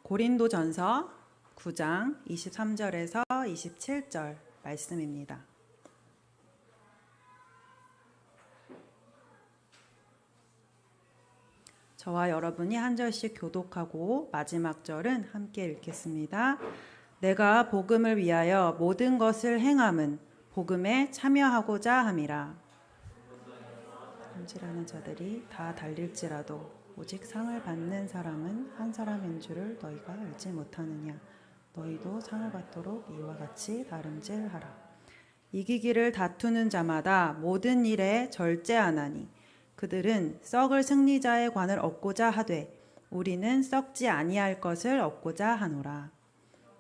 고린도전서 9장 23절에서 27절 말씀입니다. 저와 여러분이 한 절씩 교독하고 마지막 절은 함께 읽겠습니다. 내가 복음을 위하여 모든 것을 행함은 복음에 참여하고자 함이라. 함지라는 자들이 다 달릴지라도 오직 상을 받는 사람은 한 사람인 줄을 너희가 알지 못하느냐. 너희도 상을 받도록 이와 같이 다름질하라. 이기기를 다투는 자마다 모든 일에 절제하나니 그들은 썩을 승리자의 관을 얻고자 하되 우리는 썩지 아니할 것을 얻고자 하노라.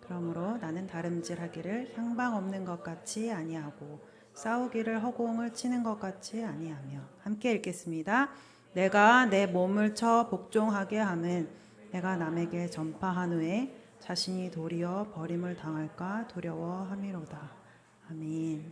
그러므로 나는 다름질하기를 향방 없는 것 같이 아니하고 싸우기를 허공을 치는 것 같이 아니하며. 함께 읽겠습니다. 내가 내 몸을 쳐 복종하게 함은 내가 남에게 전파한 후에 자신이 도리어 버림을 당할까 두려워함이로다. 아멘.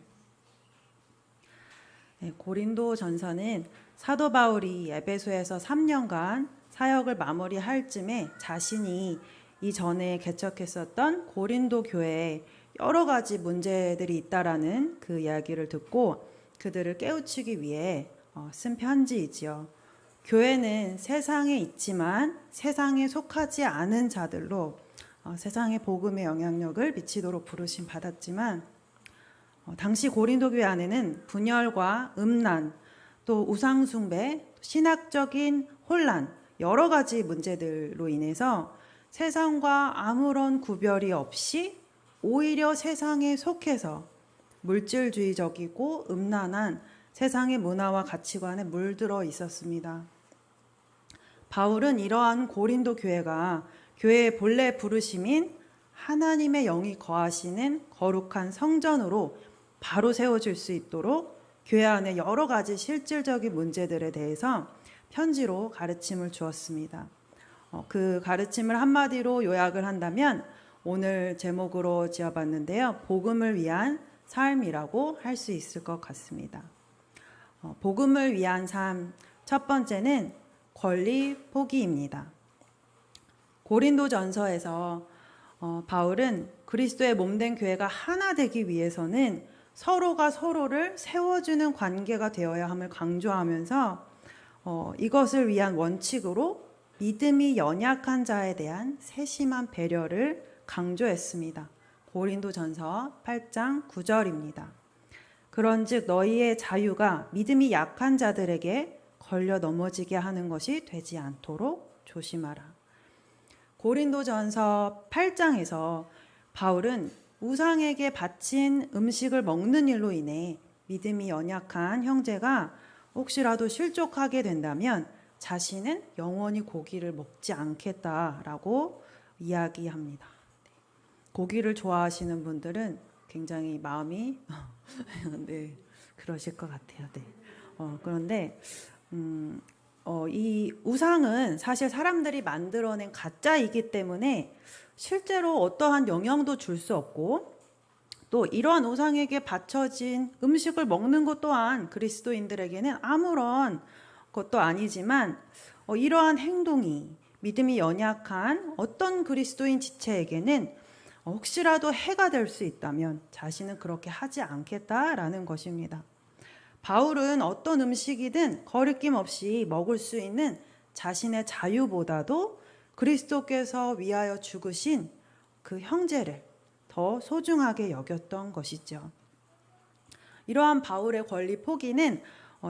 고린도 전서는 사도 바울이 에베소에서 3년간 사역을 마무리할 쯤에 자신이 이전에 개척했었던 고린도 교회에 여러 가지 문제들이 있다라는 그 이야기를 듣고 그들을 깨우치기 위해 쓴 편지이지요. 교회는 세상에 있지만 세상에 속하지 않은 자들로 세상의 복음의 영향력을 미치도록 부르심 받았지만 당시 고린도 교회 안에는 분열과 음란, 또 우상숭배, 신학적인 혼란, 여러 가지 문제들로 인해서 세상과 아무런 구별이 없이 오히려 세상에 속해서 물질주의적이고 음란한 세상의 문화와 가치관에 물들어 있었습니다. 바울은 이러한 고린도 교회가 교회의 본래 부르심인 하나님의 영이 거하시는 거룩한 성전으로 바로 세워질 수 있도록 교회 안에 여러 가지 실질적인 문제들에 대해서 편지로 가르침을 주었습니다. 그 가르침을 한마디로 요약을 한다면 오늘 제목으로 지어봤는데요. 복음을 위한 삶이라고 할 수 있을 것 같습니다. 복음을 위한 삶, 첫 번째는 권리 포기입니다. 고린도전서에서 바울은 그리스도의 몸된 교회가 하나 되기 위해서는 서로가 서로를 세워주는 관계가 되어야 함을 강조하면서 이것을 위한 원칙으로 믿음이 연약한 자에 대한 세심한 배려를 강조했습니다. 고린도전서 8장 9절입니다. 그런즉 너희의 자유가 믿음이 약한 자들에게 걸려 넘어지게 하는 것이 되지 않도록 조심하라. 고린도전서 8장에서 바울은 우상에게 바친 음식을 먹는 일로 인해 믿음이 연약한 형제가 혹시라도 실족하게 된다면 자신은 영원히 고기를 먹지 않겠다라고 이야기합니다. 고기를 좋아하시는 분들은 굉장히 마음이 네, 그러실 것 같아요. 네. 그런데 이 우상은 사실 사람들이 만들어낸 가짜이기 때문에 실제로 어떠한 영향도 줄 수 없고 또 이러한 우상에게 바쳐진 음식을 먹는 것 또한 그리스도인들에게는 아무런 것도 아니지만 이러한 행동이 믿음이 연약한 어떤 그리스도인 지체에게는 혹시라도 해가 될 수 있다면 자신은 그렇게 하지 않겠다라는 것입니다. 바울은 어떤 음식이든 거리낌 없이 먹을 수 있는 자신의 자유보다도 그리스도께서 위하여 죽으신 그 형제를 더 소중하게 여겼던 것이죠. 이러한 바울의 권리 포기는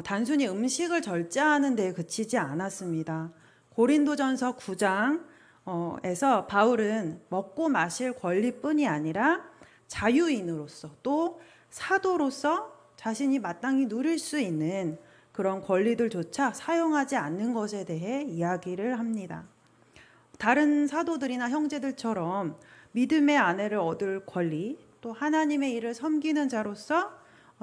단순히 음식을 절제하는 데 그치지 않았습니다. 고린도전서 9장에서 바울은 먹고 마실 권리뿐이 아니라 자유인으로서 또 사도로서 자신이 마땅히 누릴 수 있는 그런 권리들조차 사용하지 않는 것에 대해 이야기를 합니다. 다른 사도들이나 형제들처럼 믿음의 아내를 얻을 권리, 또 하나님의 일을 섬기는 자로서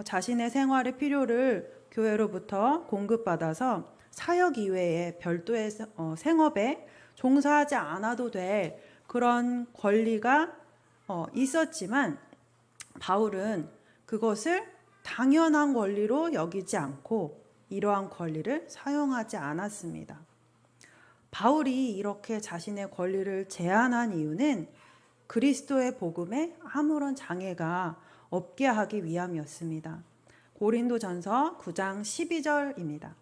자신의 생활의 필요를 교회로부터 공급받아서 사역 이외에 별도의 생업에 종사하지 않아도 될 그런 권리가 있었지만 바울은 그것을 당연한 권리로 여기지 않고 이러한 권리를 사용하지 않았습니다. 바울이 이렇게 자신의 권리를 제한한 이유는 그리스도의 복음에 아무런 장애가 없게 하기 위함이었습니다. 고린도전서 9장 12절입니다.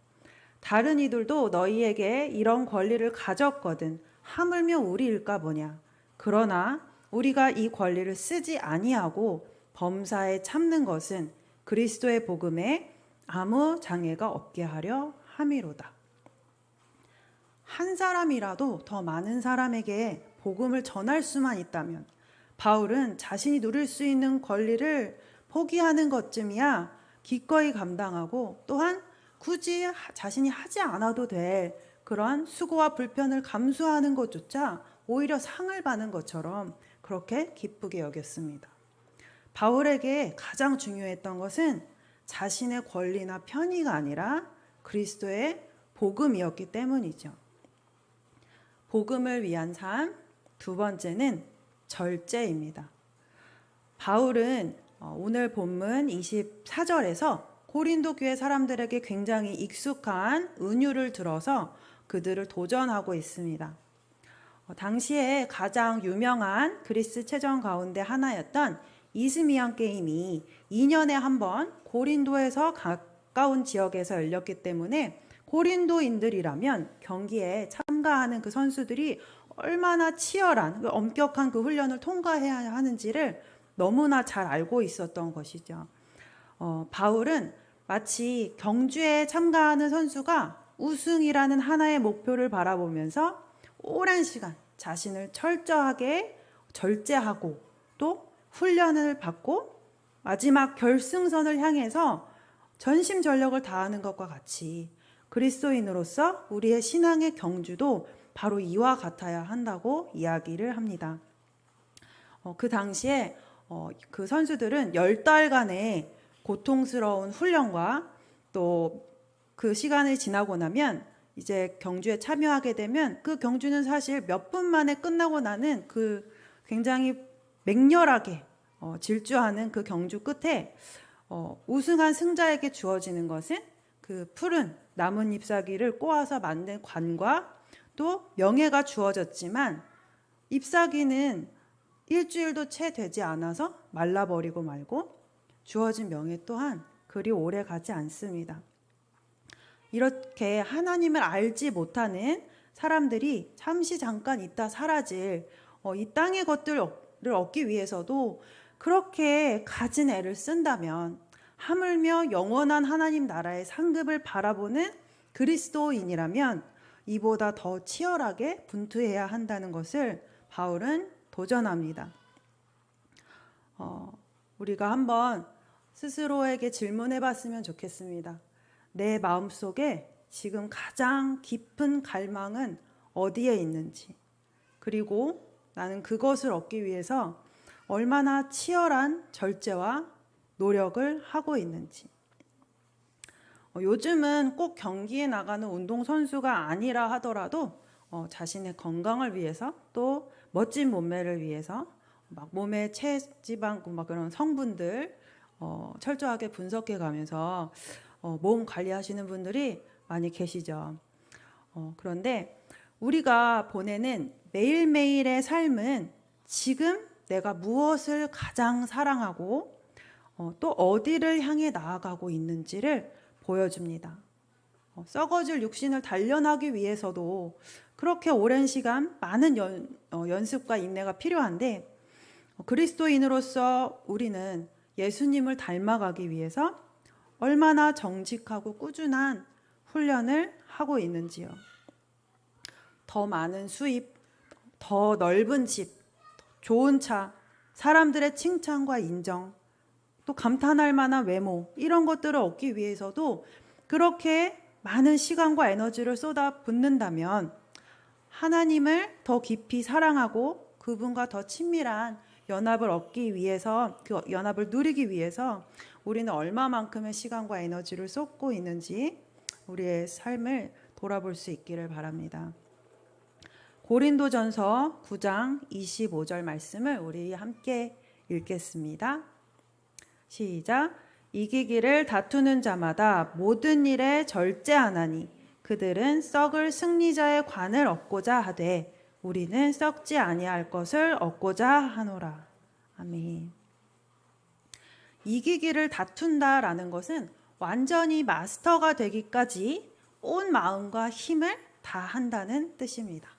다른 이들도 너희에게 이런 권리를 가졌거든 하물며 우리일까 보냐. 그러나 우리가 이 권리를 쓰지 아니하고 범사에 참는 것은 그리스도의 복음에 아무 장애가 없게 하려 함이로다. 한 사람이라도 더 많은 사람에게 복음을 전할 수만 있다면 바울은 자신이 누릴 수 있는 권리를 포기하는 것쯤이야 기꺼이 감당하고 또한 굳이 자신이 하지 않아도 될 그런 수고와 불편을 감수하는 것조차 오히려 상을 받는 것처럼 그렇게 기쁘게 여겼습니다. 바울에게 가장 중요했던 것은 자신의 권리나 편의가 아니라 그리스도의 복음이었기 때문이죠. 복음을 위한 삶, 두 번째는 절제입니다. 바울은 오늘 본문 24절에서 고린도 교회 사람들에게 굉장히 익숙한 은유를 들어서 그들을 도전하고 있습니다. 당시에 가장 유명한 그리스 체전 가운데 하나였던 이스미안 게임이 2년에 한 번 고린도에서 가까운 지역에서 열렸기 때문에 고린도인들이라면 경기에 참가하는 그 선수들이 얼마나 치열한 엄격한 그 훈련을 통과해야 하는지를 너무나 잘 알고 있었던 것이죠. 바울은 마치 경주에 참가하는 선수가 우승이라는 하나의 목표를 바라보면서 오랜 시간 자신을 철저하게 절제하고 또 훈련을 받고 마지막 결승선을 향해서 전심전력을 다하는 것과 같이 그리스도인으로서 우리의 신앙의 경주도 바로 이와 같아야 한다고 이야기를 합니다. 그 당시에 그 선수들은 10달간의 고통스러운 훈련과 또 그 시간을 지나고 나면 이제 경주에 참여하게 되면 그 경주는 사실 몇 분 만에 끝나고 나는 그 굉장히 맹렬하게 질주하는 그 경주 끝에 우승한 승자에게 주어지는 것은 그 푸른 나뭇 잎사귀를 꼬아서 만든 관과 또 명예가 주어졌지만 잎사귀는 일주일도 채 되지 않아서 말라버리고 말고 주어진 명예 또한 그리 오래 가지 않습니다. 이렇게 하나님을 알지 못하는 사람들이 잠시 잠깐 있다 사라질 이 땅의 것들을 얻기 위해서도 그렇게 가진 애를 쓴다면 하물며 영원한 하나님 나라의 상급을 바라보는 그리스도인이라면 이보다 더 치열하게 분투해야 한다는 것을 바울은 도전합니다. 우리가 한번 스스로에게 질문해 봤으면 좋겠습니다. 내 마음속에 지금 가장 깊은 갈망은 어디에 있는지, 그리고 나는 그것을 얻기 위해서 얼마나 치열한 절제와 노력을 하고 있는지. 요즘은 꼭 경기에 나가는 운동선수가 아니라 하더라도 자신의 건강을 위해서 또 멋진 몸매를 위해서 막 몸의 체지방 막 그런 성분들 철저하게 분석해 가면서 몸 관리하시는 분들이 많이 계시죠. 그런데 우리가 보내는 매일매일의 삶은 지금 내가 무엇을 가장 사랑하고 또 어디를 향해 나아가고 있는지를 보여줍니다. 썩어질 육신을 단련하기 위해서도 그렇게 오랜 시간 많은 연습과 인내가 필요한데 그리스도인으로서 우리는 예수님을 닮아가기 위해서 얼마나 정직하고 꾸준한 훈련을 하고 있는지요. 더 많은 수입, 더 넓은 집, 좋은 차, 사람들의 칭찬과 인정, 또 감탄할 만한 외모, 이런 것들을 얻기 위해서도 그렇게 많은 시간과 에너지를 쏟아붓는다면 하나님을 더 깊이 사랑하고 그분과 더 친밀한 연합을 얻기 위해서, 그 연합을 누리기 위해서 우리는 얼마만큼의 시간과 에너지를 쏟고 있는지 우리의 삶을 돌아볼 수 있기를 바랍니다. 고린도전서 9장 25절 말씀을 우리 함께 읽겠습니다. 시작. 이기기를 다투는 자마다 모든 일에 절제하나니 그들은 썩을 승리자의 관을 얻고자 하되 우리는 썩지 아니할 것을 얻고자 하노라. 아멘. 이기기를 다툰다라는 것은 완전히 마스터가 되기까지 온 마음과 힘을 다한다는 뜻입니다.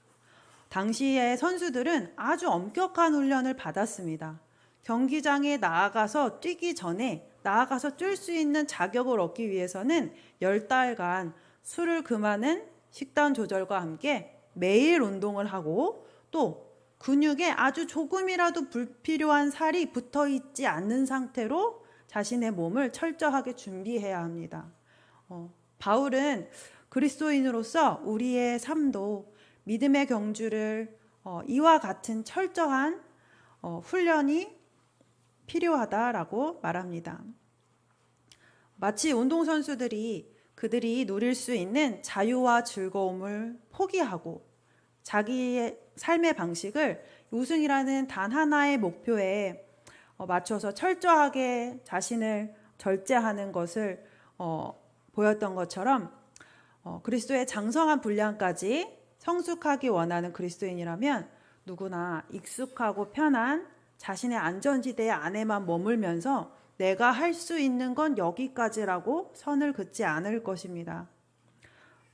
당시의 선수들은 아주 엄격한 훈련을 받았습니다. 경기장에 나아가서 뛰기 전에 나아가서 뛸 수 있는 자격을 얻기 위해서는 10달간 술을 금하는 식단 조절과 함께 매일 운동을 하고 또 근육에 아주 조금이라도 불필요한 살이 붙어 있지 않는 상태로 자신의 몸을 철저하게 준비해야 합니다. 바울은 그리스도인으로서 우리의 삶도 믿음의 경주를 이와 같은 철저한 훈련이 필요하다라고 말합니다. 마치 운동선수들이 그들이 누릴 수 있는 자유와 즐거움을 포기하고 자기의 삶의 방식을 우승이라는 단 하나의 목표에 맞춰서 철저하게 자신을 절제하는 것을 보였던 것처럼 그리스도의 장성한 분량까지 성숙하기 원하는 그리스도인이라면 누구나 익숙하고 편한 자신의 안전지대 안에만 머물면서 내가 할 수 있는 건 여기까지라고 선을 긋지 않을 것입니다.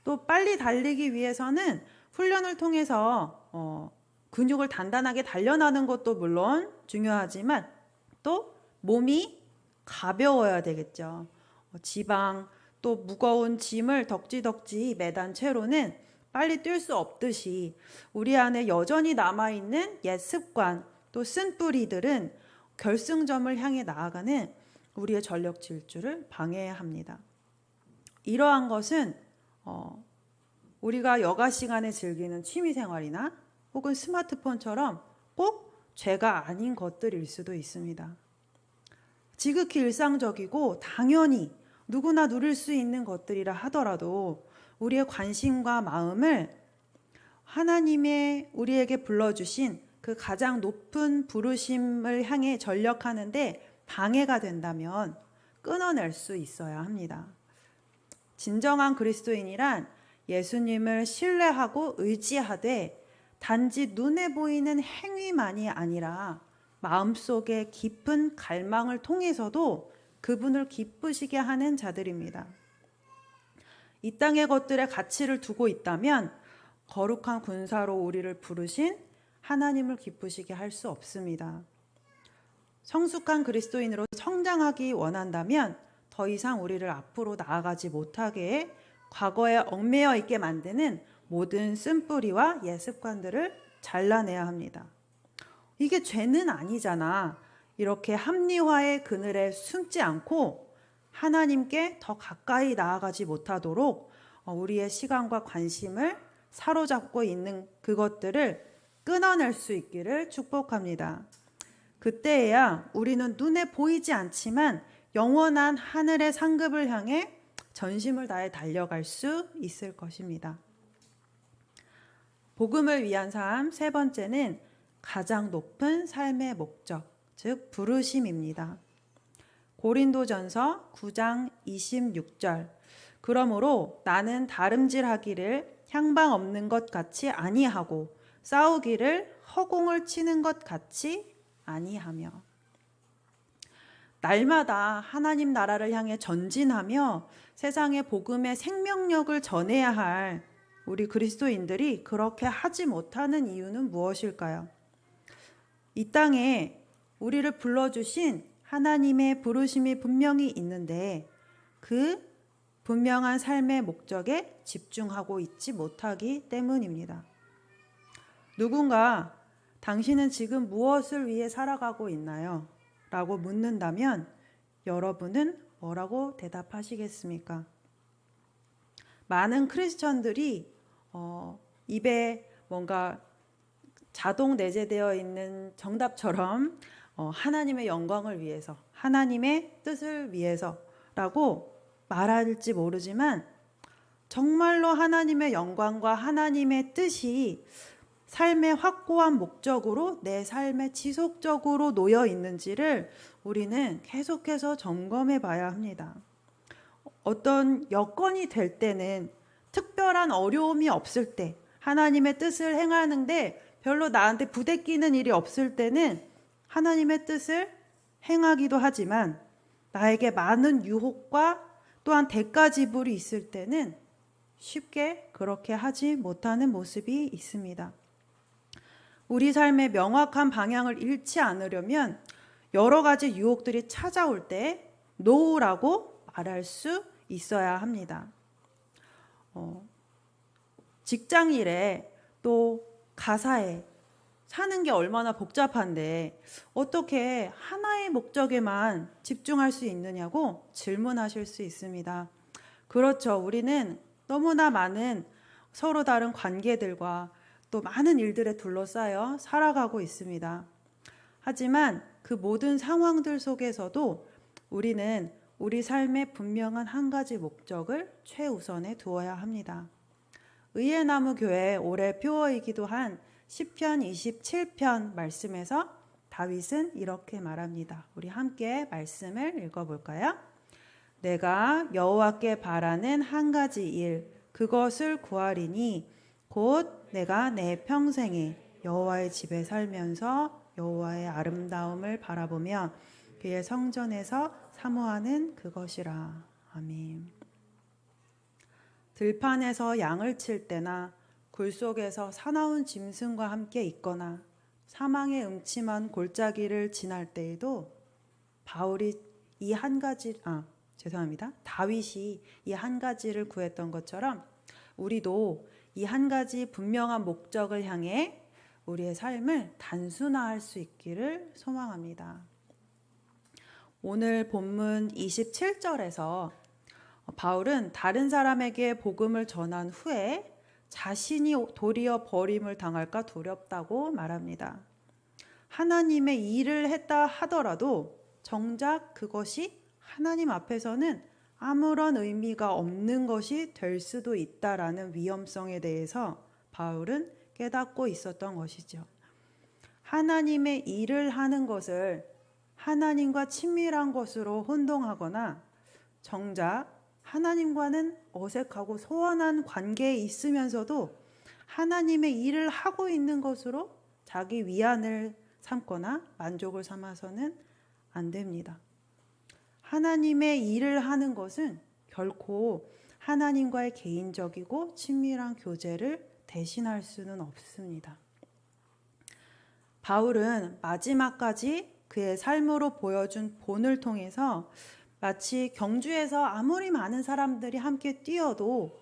또 빨리 달리기 위해서는 훈련을 통해서 근육을 단단하게 단련하는 것도 물론 중요하지만 또 몸이 가벼워야 되겠죠. 지방 또 무거운 짐을 덕지덕지 매단 채로는 빨리 뛸 수 없듯이 우리 안에 여전히 남아있는 옛 습관 또 쓴뿌리들은 결승점을 향해 나아가는 우리의 전력 질주를 방해합니다. 이러한 것은 우리가 여가 시간에 즐기는 취미생활이나 혹은 스마트폰처럼 꼭 죄가 아닌 것들일 수도 있습니다. 지극히 일상적이고 당연히 누구나 누릴 수 있는 것들이라 하더라도 우리의 관심과 마음을 하나님의 우리에게 불러주신 그 가장 높은 부르심을 향해 전력하는데 방해가 된다면 끊어낼 수 있어야 합니다. 진정한 그리스도인이란 예수님을 신뢰하고 의지하되 단지 눈에 보이는 행위만이 아니라 마음속의 깊은 갈망을 통해서도 그분을 기쁘시게 하는 자들입니다. 이 땅의 것들에 가치를 두고 있다면 거룩한 군사로 우리를 부르신 하나님을 기쁘시게 할 수 없습니다. 성숙한 그리스도인으로 성장하기 원한다면 더 이상 우리를 앞으로 나아가지 못하게 과거에 얽매여 있게 만드는 모든 쓴뿌리와 옛 습관들을 잘라내야 합니다. 이게 죄는 아니잖아. 이렇게 합리화의 그늘에 숨지 않고 하나님께 더 가까이 나아가지 못하도록 우리의 시간과 관심을 사로잡고 있는 그것들을 끊어낼 수 있기를 축복합니다. 그때에야 우리는 눈에 보이지 않지만 영원한 하늘의 상급을 향해 전심을 다해 달려갈 수 있을 것입니다. 복음을 위한 삶 세 번째는 가장 높은 삶의 목적, 즉 부르심입니다. 고린도전서 9장 26절 그러므로 나는 다름질하기를 향방 없는 것 같이 아니하고 싸우기를 허공을 치는 것 같이 아니하며 날마다 하나님 나라를 향해 전진하며 세상의 복음의 생명력을 전해야 할 우리 그리스도인들이 그렇게 하지 못하는 이유는 무엇일까요? 이 땅에 우리를 불러주신 하나님의 부르심이 분명히 있는데 그 분명한 삶의 목적에 집중하고 있지 못하기 때문입니다. 누군가 당신은 지금 무엇을 위해 살아가고 있나요? 라고 묻는다면 여러분은 뭐라고 대답하시겠습니까? 많은 크리스천들이 입에 뭔가 자동 내재되어 있는 정답처럼 하나님의 영광을 위해서, 하나님의 뜻을 위해서라고 말할지 모르지만 정말로 하나님의 영광과 하나님의 뜻이 삶의 확고한 목적으로 내 삶에 지속적으로 놓여 있는지를 우리는 계속해서 점검해 봐야 합니다. 어떤 여건이 될 때는 특별한 어려움이 없을 때, 하나님의 뜻을 행하는데 별로 나한테 부대끼는 일이 없을 때는 하나님의 뜻을 행하기도 하지만, 나에게 많은 유혹과 또한 대가 지불이 있을 때는 쉽게 그렇게 하지 못하는 모습이 있습니다. 우리 삶의 명확한 방향을 잃지 않으려면 여러 가지 유혹들이 찾아올 때 노라고 말할 수 있어야 합니다. 직장 일에 또 가사에 사는 게 얼마나 복잡한데 어떻게 하나의 목적에만 집중할 수 있느냐고 질문하실 수 있습니다. 그렇죠. 우리는 너무나 많은 서로 다른 관계들과 또 많은 일들에 둘러싸여 살아가고 있습니다. 하지만 그 모든 상황들 속에서도 우리는 우리 삶의 분명한 한 가지 목적을 최우선에 두어야 합니다. 의의 나무 교회 올해 표어이기도 한 시편 27편 말씀에서 다윗은 이렇게 말합니다. 우리 함께 말씀을 읽어볼까요? 내가 여호와께 바라는 한 가지 일, 그것을 구하리니 곧 내가 내 평생에 여호와의 집에 살면서 여호와의 아름다움을 바라보며 그의 성전에서 사모하는 그것이라. 아멘. 들판에서 양을 칠 때나 굴 속에서 사나운 짐승과 함께 있거나 사망의 음침한 골짜기를 지날 때에도 다윗이 이 한 가지를 구했던 것처럼 우리도 이 한 가지 분명한 목적을 향해 우리의 삶을 단순화할 수 있기를 소망합니다. 오늘 본문 27절에서 바울은 다른 사람에게 복음을 전한 후에 자신이 도리어 버림을 당할까 두렵다고 말합니다. 하나님의 일을 했다 하더라도 정작 그것이 하나님 앞에서는 아무런 의미가 없는 것이 될 수도 있다라는 위험성에 대해서 바울은 깨닫고 있었던 것이죠. 하나님의 일을 하는 것을 하나님과 친밀한 것으로 혼동하거나 정작 하나님과는 어색하고 소원한 관계에 있으면서도 하나님의 일을 하고 있는 것으로 자기 위안을 삼거나 만족을 삼아서는 안 됩니다. 하나님의 일을 하는 것은 결코 하나님과의 개인적이고 친밀한 교제를 대신할 수는 없습니다. 바울은 마지막까지 그의 삶으로 보여준 본을 통해서 마치 경주에서 아무리 많은 사람들이 함께 뛰어도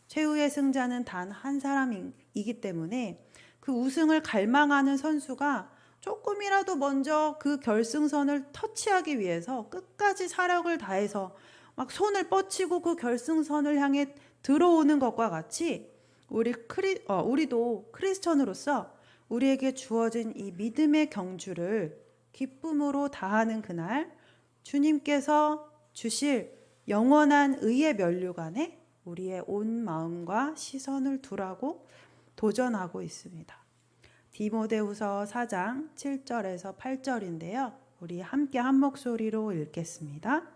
최후의 승자는 단 한 사람이기 때문에 그 우승을 갈망하는 선수가 조금이라도 먼저 그 결승선을 터치하기 위해서 끝까지 사력을 다해서 막 손을 뻗치고 그 결승선을 향해 들어오는 것과 같이 우리도 크리스천으로서 우리에게 주어진 이 믿음의 경주를 기쁨으로 다하는 그날 주님께서 주실 영원한 의의 면류관에 우리의 온 마음과 시선을 두라고 도전하고 있습니다. 디모데후서 4장 7절에서 8절인데요. 우리 함께 한 목소리로 읽겠습니다.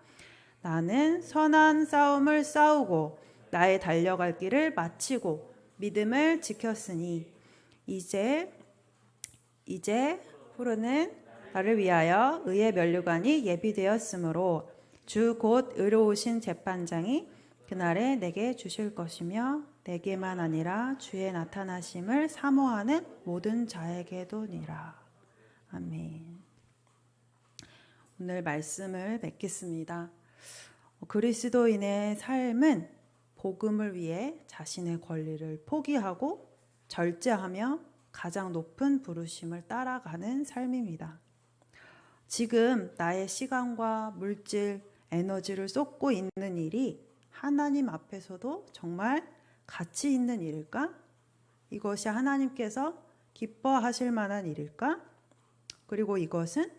나는 선한 싸움을 싸우고 나의 달려갈 길을 마치고 믿음을 지켰으니 이제 후로는 나를 위하여 의의 면류관이 예비되었으므로 주 곧 의로우신 재판장이 그날에 내게 주실 것이며 내게만 아니라 주의 나타나심을 사모하는 모든 자에게도니라. 아멘. 오늘 말씀을 맺겠습니다. 그리스도인의 삶은 복음을 위해 자신의 권리를 포기하고 절제하며 가장 높은 부르심을 따라가는 삶입니다. 지금 나의 시간과 물질, 에너지를 쏟고 있는 일이 하나님 앞에서도 정말 가치 있는 일일까? 이것이 하나님께서 기뻐하실 만한 일일까? 그리고 이것은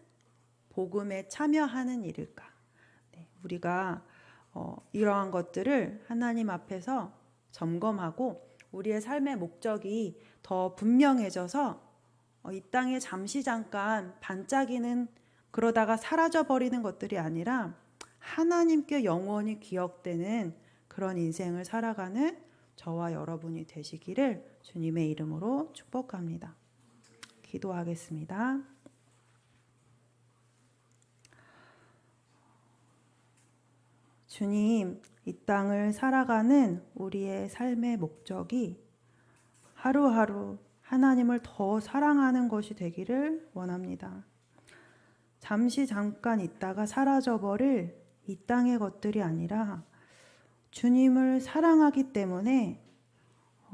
복음에 참여하는 일일까? 우리가 이러한 것들을 하나님 앞에서 점검하고 우리의 삶의 목적이 더 분명해져서 이 땅에 잠깐 반짝이는 그러다가 사라져버리는 것들이 아니라 하나님께 영원히 기억되는 그런 인생을 살아가는 저와 여러분이 되시기를 주님의 이름으로 축복합니다. 기도하겠습니다. 주님, 이 땅을 살아가는 우리의 삶의 목적이 하루하루 하나님을 더 사랑하는 것이 되기를 원합니다. 잠깐 있다가 사라져버릴 이 땅의 것들이 아니라 주님을 사랑하기 때문에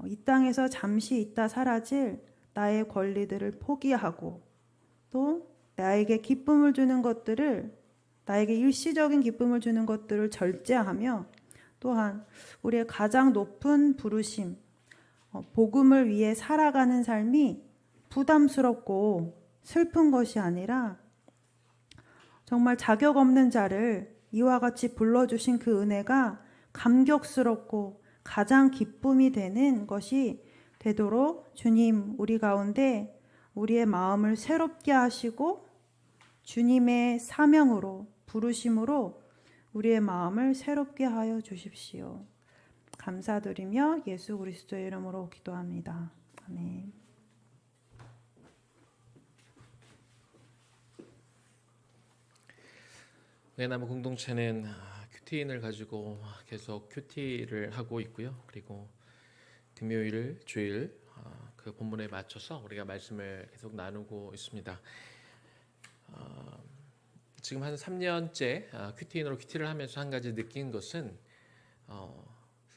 이 땅에서 잠시 있다 사라질 나의 권리들을 포기하고 또 나에게 기쁨을 주는 것들을, 나에게 일시적인 기쁨을 주는 것들을 절제하며 또한 우리의 가장 높은 부르심, 복음을 위해 살아가는 삶이 부담스럽고 슬픈 것이 아니라 정말 자격 없는 자를 이와 같이 불러주신 그 은혜가 감격스럽고 가장 기쁨이 되는 것이 되도록 주님, 우리 가운데 우리의 마음을 새롭게 하시고 주님의 사명으로, 부르심으로 우리의 마음을 새롭게 하여 주십시오. 감사드리며 예수 그리스도의 이름으로 기도합니다. 아멘. 은혜나무 공동체는 큐티인을 가지고 계속 큐티를 하고 있고요. 그리고 금요일, 주일 그 본문에 맞춰서 우리가 말씀을 계속 나누고 있습니다. 지금 한 3년째 큐티인으로 큐티를 하면서 한 가지 느낀 것은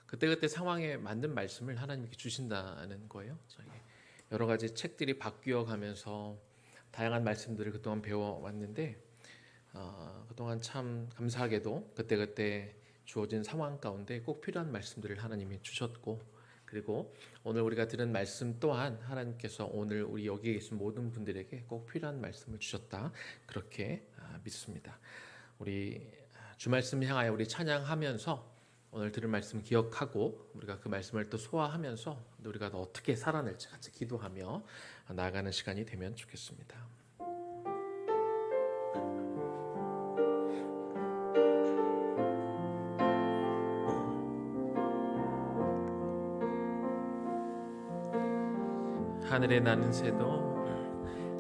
그때그때 상황에 맞는 말씀을 하나님께 주신다는 거예요. 여러 가지 책들이 바뀌어 가면서 다양한 말씀들을 그동안 배워왔는데 그동안 참 감사하게도 그때그때 주어진 상황 가운데 꼭 필요한 말씀들을 하나님이 주셨고, 그리고 오늘 우리가 들은 말씀 또한 하나님께서 오늘 우리 여기에 계신 모든 분들에게 꼭 필요한 말씀을 주셨다, 그렇게 믿습니다. 우리 주 말씀 향하여 우리 찬양하면서 오늘 들은 말씀 기억하고 우리가 그 말씀을 또 소화하면서 우리가 더 어떻게 살아낼지 같이 기도하며 나아가는 시간이 되면 좋겠습니다. 하늘에 나는 새도,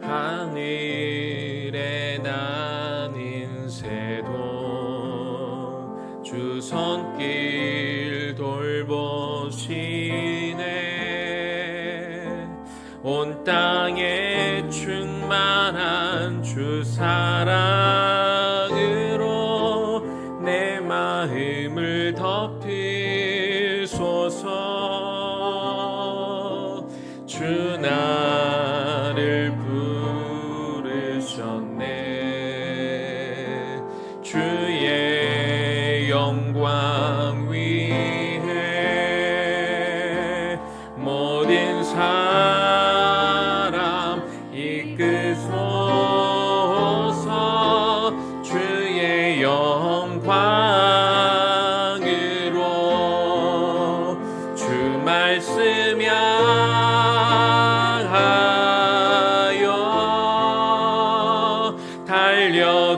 하늘에 나는 새도 주 손길 돌보시네. 온 땅에 충만한 주 사랑으로 내 마음을 덮으소서. 주 나를 부르셨네. 주의 영광 위에 모든 사람 이끄소서. 주의 영광으로 주 말씀 향하여 달려가리라.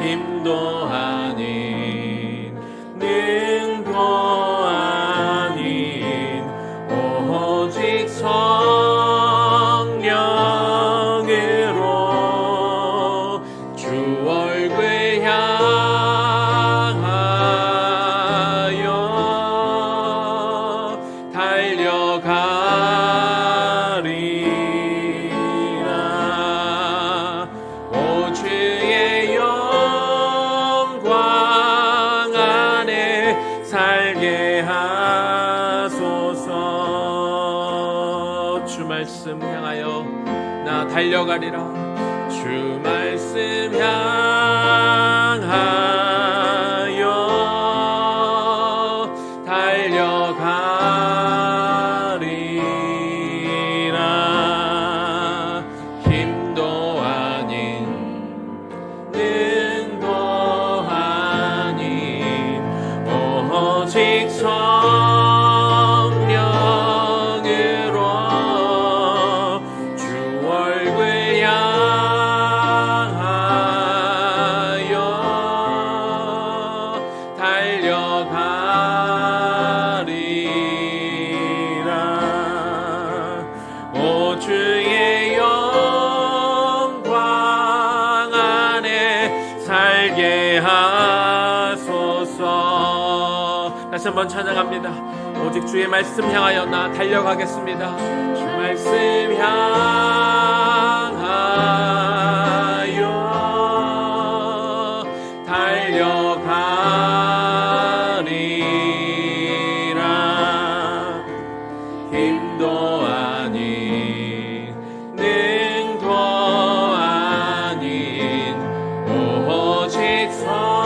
힘도 아닌 능도 아닌 오직 성령으로 주 얼굴 향하여 달려가리라. 오 주의 영광 안에 살게 하소서. 주 말씀 향하여 나 달려가리라. 주 말씀 향하여 달려가리라. 힘도 아닌 능도 아닌 오직 성령으로 주 얼굴 향하여 한번 찬양합니다. 오직 주의 말씀 향하여 나 달려가겠습니다. 주 말씀 향하여 달려가리라. 힘도 아닌 능도 아닌 오직 성령으로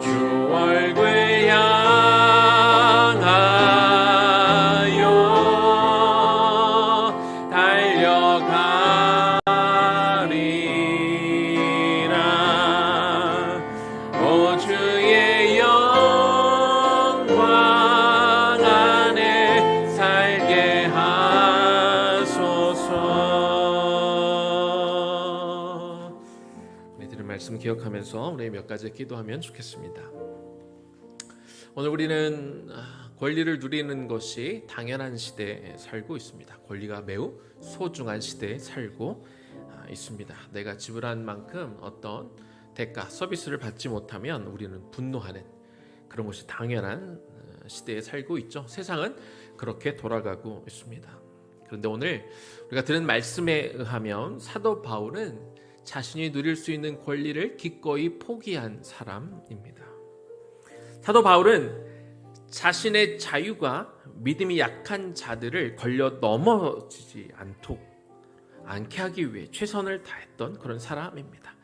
주 얼굴 향하여 달려가리라. 오 주의 영광 안에 살게 하소서. 우리 들은 말씀 기억하면서 우리 몇 가지 기도하면 좋겠습니다. 오늘 우리는 권리를 누리는 것이 당연한 시대에 살고 있습니다. 권리가 매우 소중한 시대에 살고 있습니다. 내가 지불한 만큼 어떤 대가, 서비스를 받지 못하면 우리는 분노하는 그런 것이 당연한 시대에 살고 있죠. 세상은 그렇게 돌아가고 있습니다. 그런데 오늘 우리가 들은 말씀에 의하면 사도 바울은 자신이 누릴 수 있는 권리를 기꺼이 포기한 사람입니다. 사도 바울은 자신의 자유가 믿음이 약한 자들을 걸려 넘어지지 않게 하기 위해 최선을 다했던 그런 사람입니다.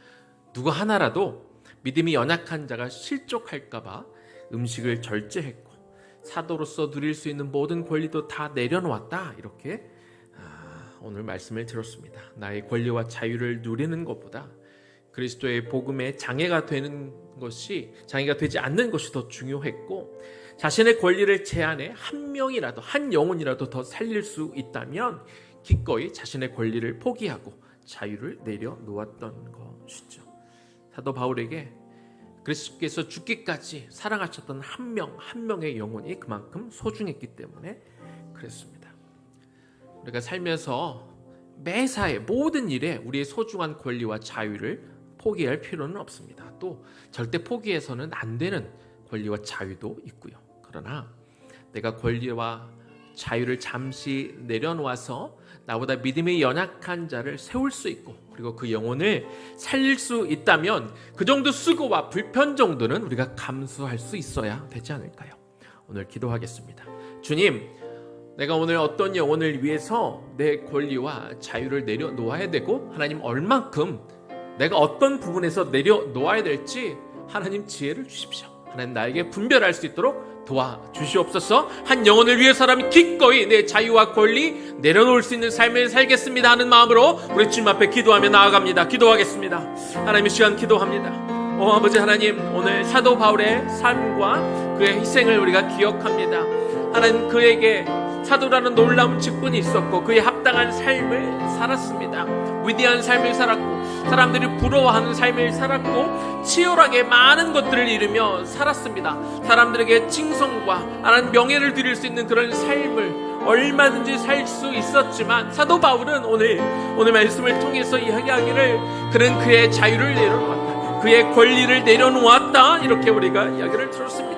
누구 하나라도 믿음이 연약한 자가 실족할까봐 음식을 절제했고 사도로서 누릴 수 있는 모든 권리도 다 내려놓았다. 이렇게 오늘 말씀을 들었습니다. 나의 권리와 자유를 누리는 것보다 그리스도의 복음에 장애가 되지 않는 것이 더 중요했고, 자신의 권리를 제한해 한 명이라도, 한 영혼이라도 더 살릴 수 있다면 기꺼이 자신의 권리를 포기하고 자유를 내려놓았던 것이죠. 사도 바울에게 그리스도께서 죽기까지 사랑하셨던 한 명 한 명의 영혼이 그만큼 소중했기 때문에 그랬습니다. 우리가 살면서 매사에 모든 일에 우리의 소중한 권리와 자유를 포기할 필요는 없습니다. 또 절대 포기해서는 안 되는 권리와 자유도 있고요. 그러나 내가 권리와 자유를 잠시 내려놓아서 나보다 믿음이 연약한 자를 세울 수 있고, 그리고 그 영혼을 살릴 수 있다면 그 정도 수고와 불편 정도는 우리가 감수할 수 있어야 되지 않을까요? 오늘 기도하겠습니다. 주님, 내가 오늘 어떤 영혼을 위해서 내 권리와 자유를 내려놓아야 되고, 하나님 얼만큼 내가 어떤 부분에서 내려놓아야 될지 하나님 지혜를 주십시오. 하나님 나에게 분별할 수 있도록 도와주시옵소서. 한 영혼을 위해서라면 기꺼이 내 자유와 권리 내려놓을 수 있는 삶을 살겠습니다 하는 마음으로 우리 주님 앞에 기도하며 나아갑니다. 기도하겠습니다. 하나님 이 시간 기도합니다. 오 아버지 하나님, 오늘 사도 바울의 삶과 그의 희생을 우리가 기억합니다. 하나님, 그에게 사도라는 놀라운 직분이 있었고 그에 합당한 삶을 살았습니다. 위대한 삶을 살았고 사람들이 부러워하는 삶을 살았고 치열하게 많은 것들을 이루며 살았습니다. 사람들에게 칭송과 하나님 명예를 드릴 수 있는 그런 삶을 얼마든지 살 수 있었지만, 사도 바울은 오늘 말씀을 통해서 이야기하기를 그는 그의 자유를 내려놓았다, 그의 권리를 내려놓았다, 이렇게 우리가 이야기를 들었습니다.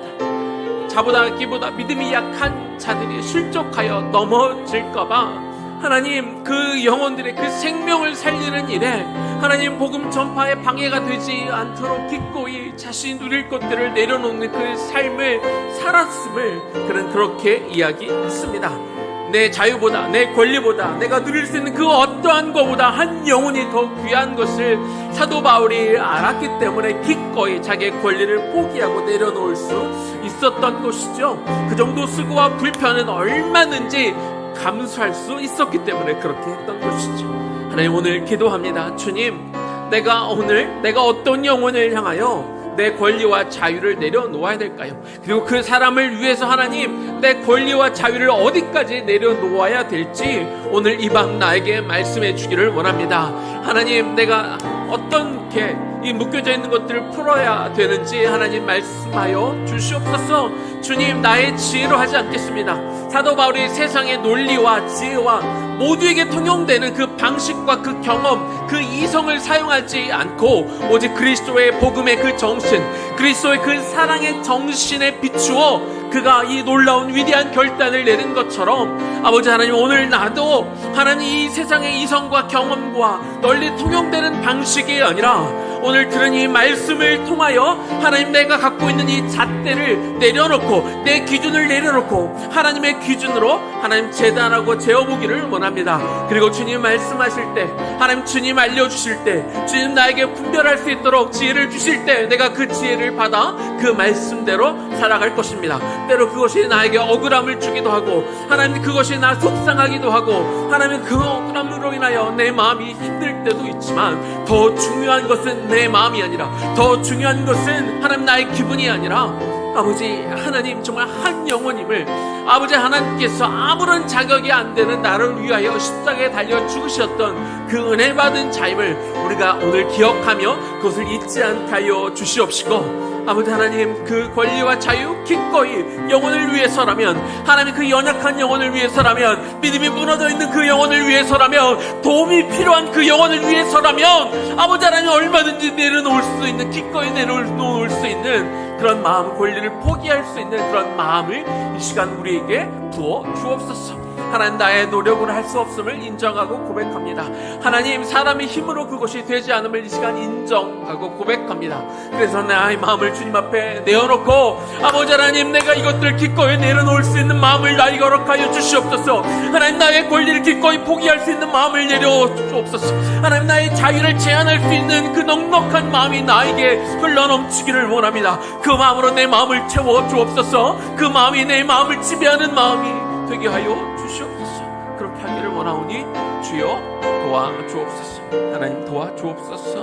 자보다 기보다 믿음이 약한 자들이 실족하여 넘어질까봐 하나님 그 영혼들의 그 생명을 살리는 일에 하나님 복음 전파에 방해가 되지 않도록 기꺼이 자신이 누릴 것들을 내려놓는 그 삶을 살았음을 그는 그렇게 이야기했습니다. 내 자유보다, 내 권리보다, 내가 누릴 수 있는 그 어떠한 것보다 한 영혼이 더 귀한 것을 사도 바울이 알았기 때문에 기꺼이 자기의 권리를 포기하고 내려놓을 수 있었던 것이죠. 그 정도 수고와 불편은 얼마든지 감수할 수 있었기 때문에 그렇게 했던 것이죠. 하나님, 오늘 기도합니다. 주님, 내가 어떤 영혼을 향하여 내 권리와 자유를 내려놓아야 될까요? 그리고 그 사람을 위해서 하나님 내 권리와 자유를 어디까지 내려놓아야 될지 오늘 이 밤 나에게 말씀해 주기를 원합니다. 하나님, 내가 어떻게 이 묶여져 있는 것들을 풀어야 되는지 하나님 말씀하여 주시옵소서. 주님, 나의 지혜로 하지 않겠습니다. 사도 바울이 세상의 논리와 지혜와 모두에게 통용되는 그 방식과 그 경험, 그 이성을 사용하지 않고 오직 그리스도의 복음의 그 정신, 그리스도의 그 사랑의 정신에 비추어 그가 이 놀라운 위대한 결단을 내린 것처럼 아버지 하나님, 오늘 나도 하나님 이 세상의 이성과 경험과 널리 통용되는 방식이 아니라 오늘 들은 이 말씀을 통하여 하나님, 내가 갖고 있는 이 잣대를 내려놓고 내 기준을 내려놓고 하나님의 기준으로 하나님 재단하고 재어보기를 원합니다. 그리고 주님 말씀하실 때, 하나님 주님 알려주실 때, 주님 나에게 분별할 수 있도록 지혜를 주실 때 내가 그 지혜를 받아 그 말씀대로 살아갈 것입니다. 때로 그것이 나에게 억울함을 주기도 하고 하나님 그것이 나 속상하기도 하고 하나님 그 억울함으로 인하여 내 마음이 힘들 때도 있지만 더 중요한 것은 내 마음이 아니라, 더 중요한 것은 하나님 나의 기분이 아니라 아버지 하나님, 정말 한 영혼임을 아버지 하나님께서 아무런 자격이 안 되는 나를 위하여 십자가에 달려 죽으셨던 그 은혜 받은 자임을 우리가 오늘 기억하며 그것을 잊지 않게 하여 주시옵시고, 아버지 하나님 그 권리와 자유 기꺼이 영혼을 위해서라면, 하나님 그 연약한 영혼을 위해서라면, 믿음이 무너져 있는 그 영혼을 위해서라면, 도움이 필요한 그 영혼을 위해서라면 아버지 하나님 얼마든지 내려놓을 수 있는, 기꺼이 내려놓을 수 있는 그런 마음, 권리를 포기할 수 있는 그런 마음을 이 시간 우리에게 부어 주옵소서. 하나님, 나의 노력으로 할 수 없음을 인정하고 고백합니다. 하나님, 사람의 힘으로 그것이 되지 않음을 이 시간 인정하고 고백합니다. 그래서 나의 마음을 주님 앞에 내어놓고 아버지 하나님, 내가 이것들을 기꺼이 내려놓을 수 있는 마음을 나에게 허락하여 주시옵소서. 하나님, 나의 권리를 기꺼이 포기할 수 있는 마음을 내려주옵소서. 하나님, 나의 자유를 제한할 수 있는 그 넉넉한 마음이 나에게 흘러넘치기를 원합니다. 그 마음으로 내 마음을 채워 주옵소서. 그 마음이 내 마음을 지배하는 마음이 되게 하여 주시옵소서. 그렇게 하기를 원하오니 주여 도와주옵소서. 하나님 도와주옵소서.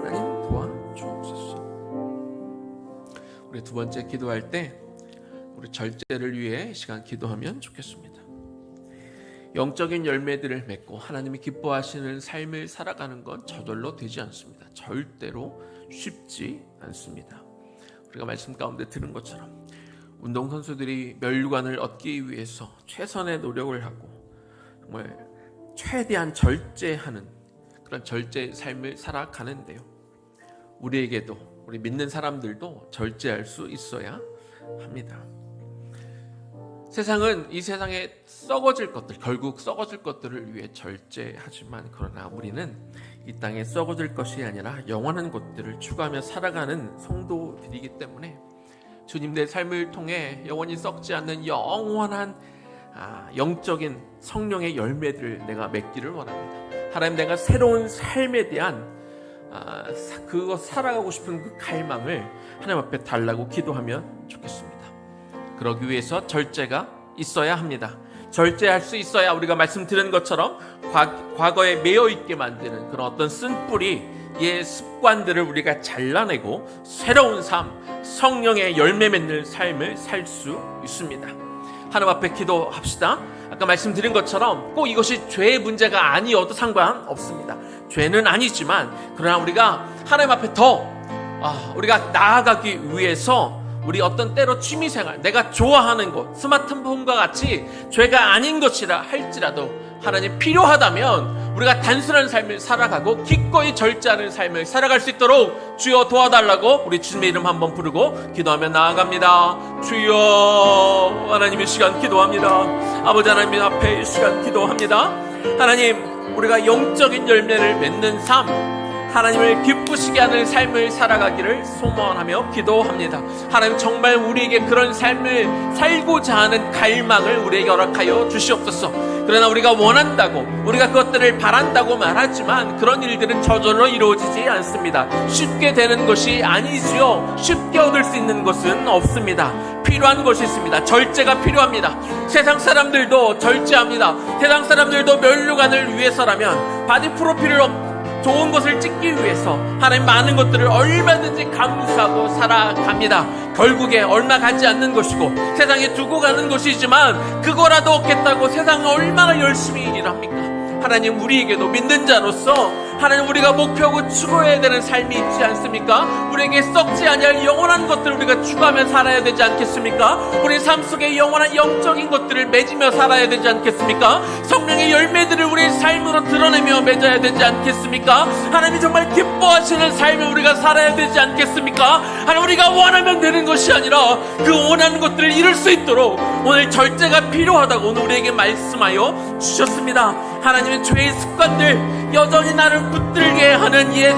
하나님 도와주옵소서. 우리 두 번째 기도할 때 우리 절제를 위해 이 시간 기도하면 좋겠습니다. 영적인 열매들을 맺고 하나님이 기뻐하시는 삶을 살아가는 건 저절로 되지 않습니다. 절대로 쉽지 않습니다. 우리가 말씀 가운데 들은 것처럼 운동선수들이 멸류관을 얻기 위해서 최선의 노력을 하고 정말 최대한 절제하는 그런 절제의 삶을 살아가는데요, 우리에게도, 우리 믿는 사람들도 절제할 수 있어야 합니다. 세상은 이 세상에 썩어질 것들, 결국 썩어질 것들을 위해 절제하지만, 그러나 우리는 이 땅에 썩어질 것이 아니라 영원한 것들을 추구하며 살아가는 성도들이기 때문에 주님, 내 삶을 통해 영원히 썩지 않는 영원한 영적인 성령의 열매들을 내가 맺기를 원합니다. 하나님, 내가 새로운 삶에 대한 그거 살아가고 싶은 그 갈망을 하나님 앞에 달라고 기도하면 좋겠습니다. 그러기 위해서 절제가 있어야 합니다. 절제할 수 있어야 우리가 말씀드린 것처럼 과거에 매여 있게 만드는 그런 어떤 쓴뿌리의 습관들을 우리가 잘라내고 새로운 삶, 성령의 열매 맺는 삶을 살 수 있습니다. 하나님 앞에 기도합시다. 아까 말씀드린 것처럼 꼭 이것이 죄의 문제가 아니어도 상관없습니다. 죄는 아니지만 그러나 우리가 하나님 앞에 더 우리가 나아가기 위해서 우리 어떤 때로 취미생활, 내가 좋아하는 것, 스마트폰과 같이 죄가 아닌 것이라 할지라도 하나님 필요하다면 우리가 단순한 삶을 살아가고 기꺼이 절제하는 삶을 살아갈 수 있도록 주여 도와달라고 우리 주님의 이름 한번 부르고 기도하며 나아갑니다. 주여, 하나님의 시간 기도합니다. 아버지 하나님 앞에 이 시간 기도합니다. 하나님, 우리가 영적인 열매를 맺는 삶, 하나님을 기쁘시게 하는 삶을 살아가기를 소망하며 기도합니다. 하나님, 정말 우리에게 그런 삶을 살고자 하는 갈망을 우리에게 허락하여 주시옵소서. 그러나 우리가 원한다고, 우리가 그것들을 바란다고 말하지만 그런 일들은 저절로 이루어지지 않습니다. 쉽게 되는 것이 아니지요. 쉽게 얻을 수 있는 것은 없습니다. 필요한 것이 있습니다. 절제가 필요합니다. 세상 사람들도 절제합니다. 세상 사람들도 멸류관을 위해서라면, 바디 프로필을 좋은 것을 찍기 위해서 하나님 많은 것들을 얼마든지 감수하고 살아갑니다. 결국에 얼마 가지 않는 것이고 세상에 두고 가는 것이지만 그거라도 얻겠다고 세상에 얼마나 열심히 일합니까? 하나님, 우리에게도 믿는 자로서 하나님 우리가 목표하고 추구해야 되는 삶이 있지 않습니까? 우리에게 썩지 아니할 영원한 것들을 우리가 추구하며 살아야 되지 않겠습니까? 우리 삶 속에 영원한 영적인 것들을 맺으며 살아야 되지 않겠습니까? 성령의 열매들을 우리의 삶으로 드러내며 맺어야 되지 않겠습니까? 하나님이 정말 기뻐하시는 삶을 우리가 살아야 되지 않겠습니까? 하나님 우리가 원하면 되는 것이 아니라 그 원하는 것들을 이룰 수 있도록 오늘 절제가 필요하다고 오늘 우리에게 말씀하여 주셨습니다. 하나님의 죄의 습관들, 여전히 나를 붙들게 하는 옛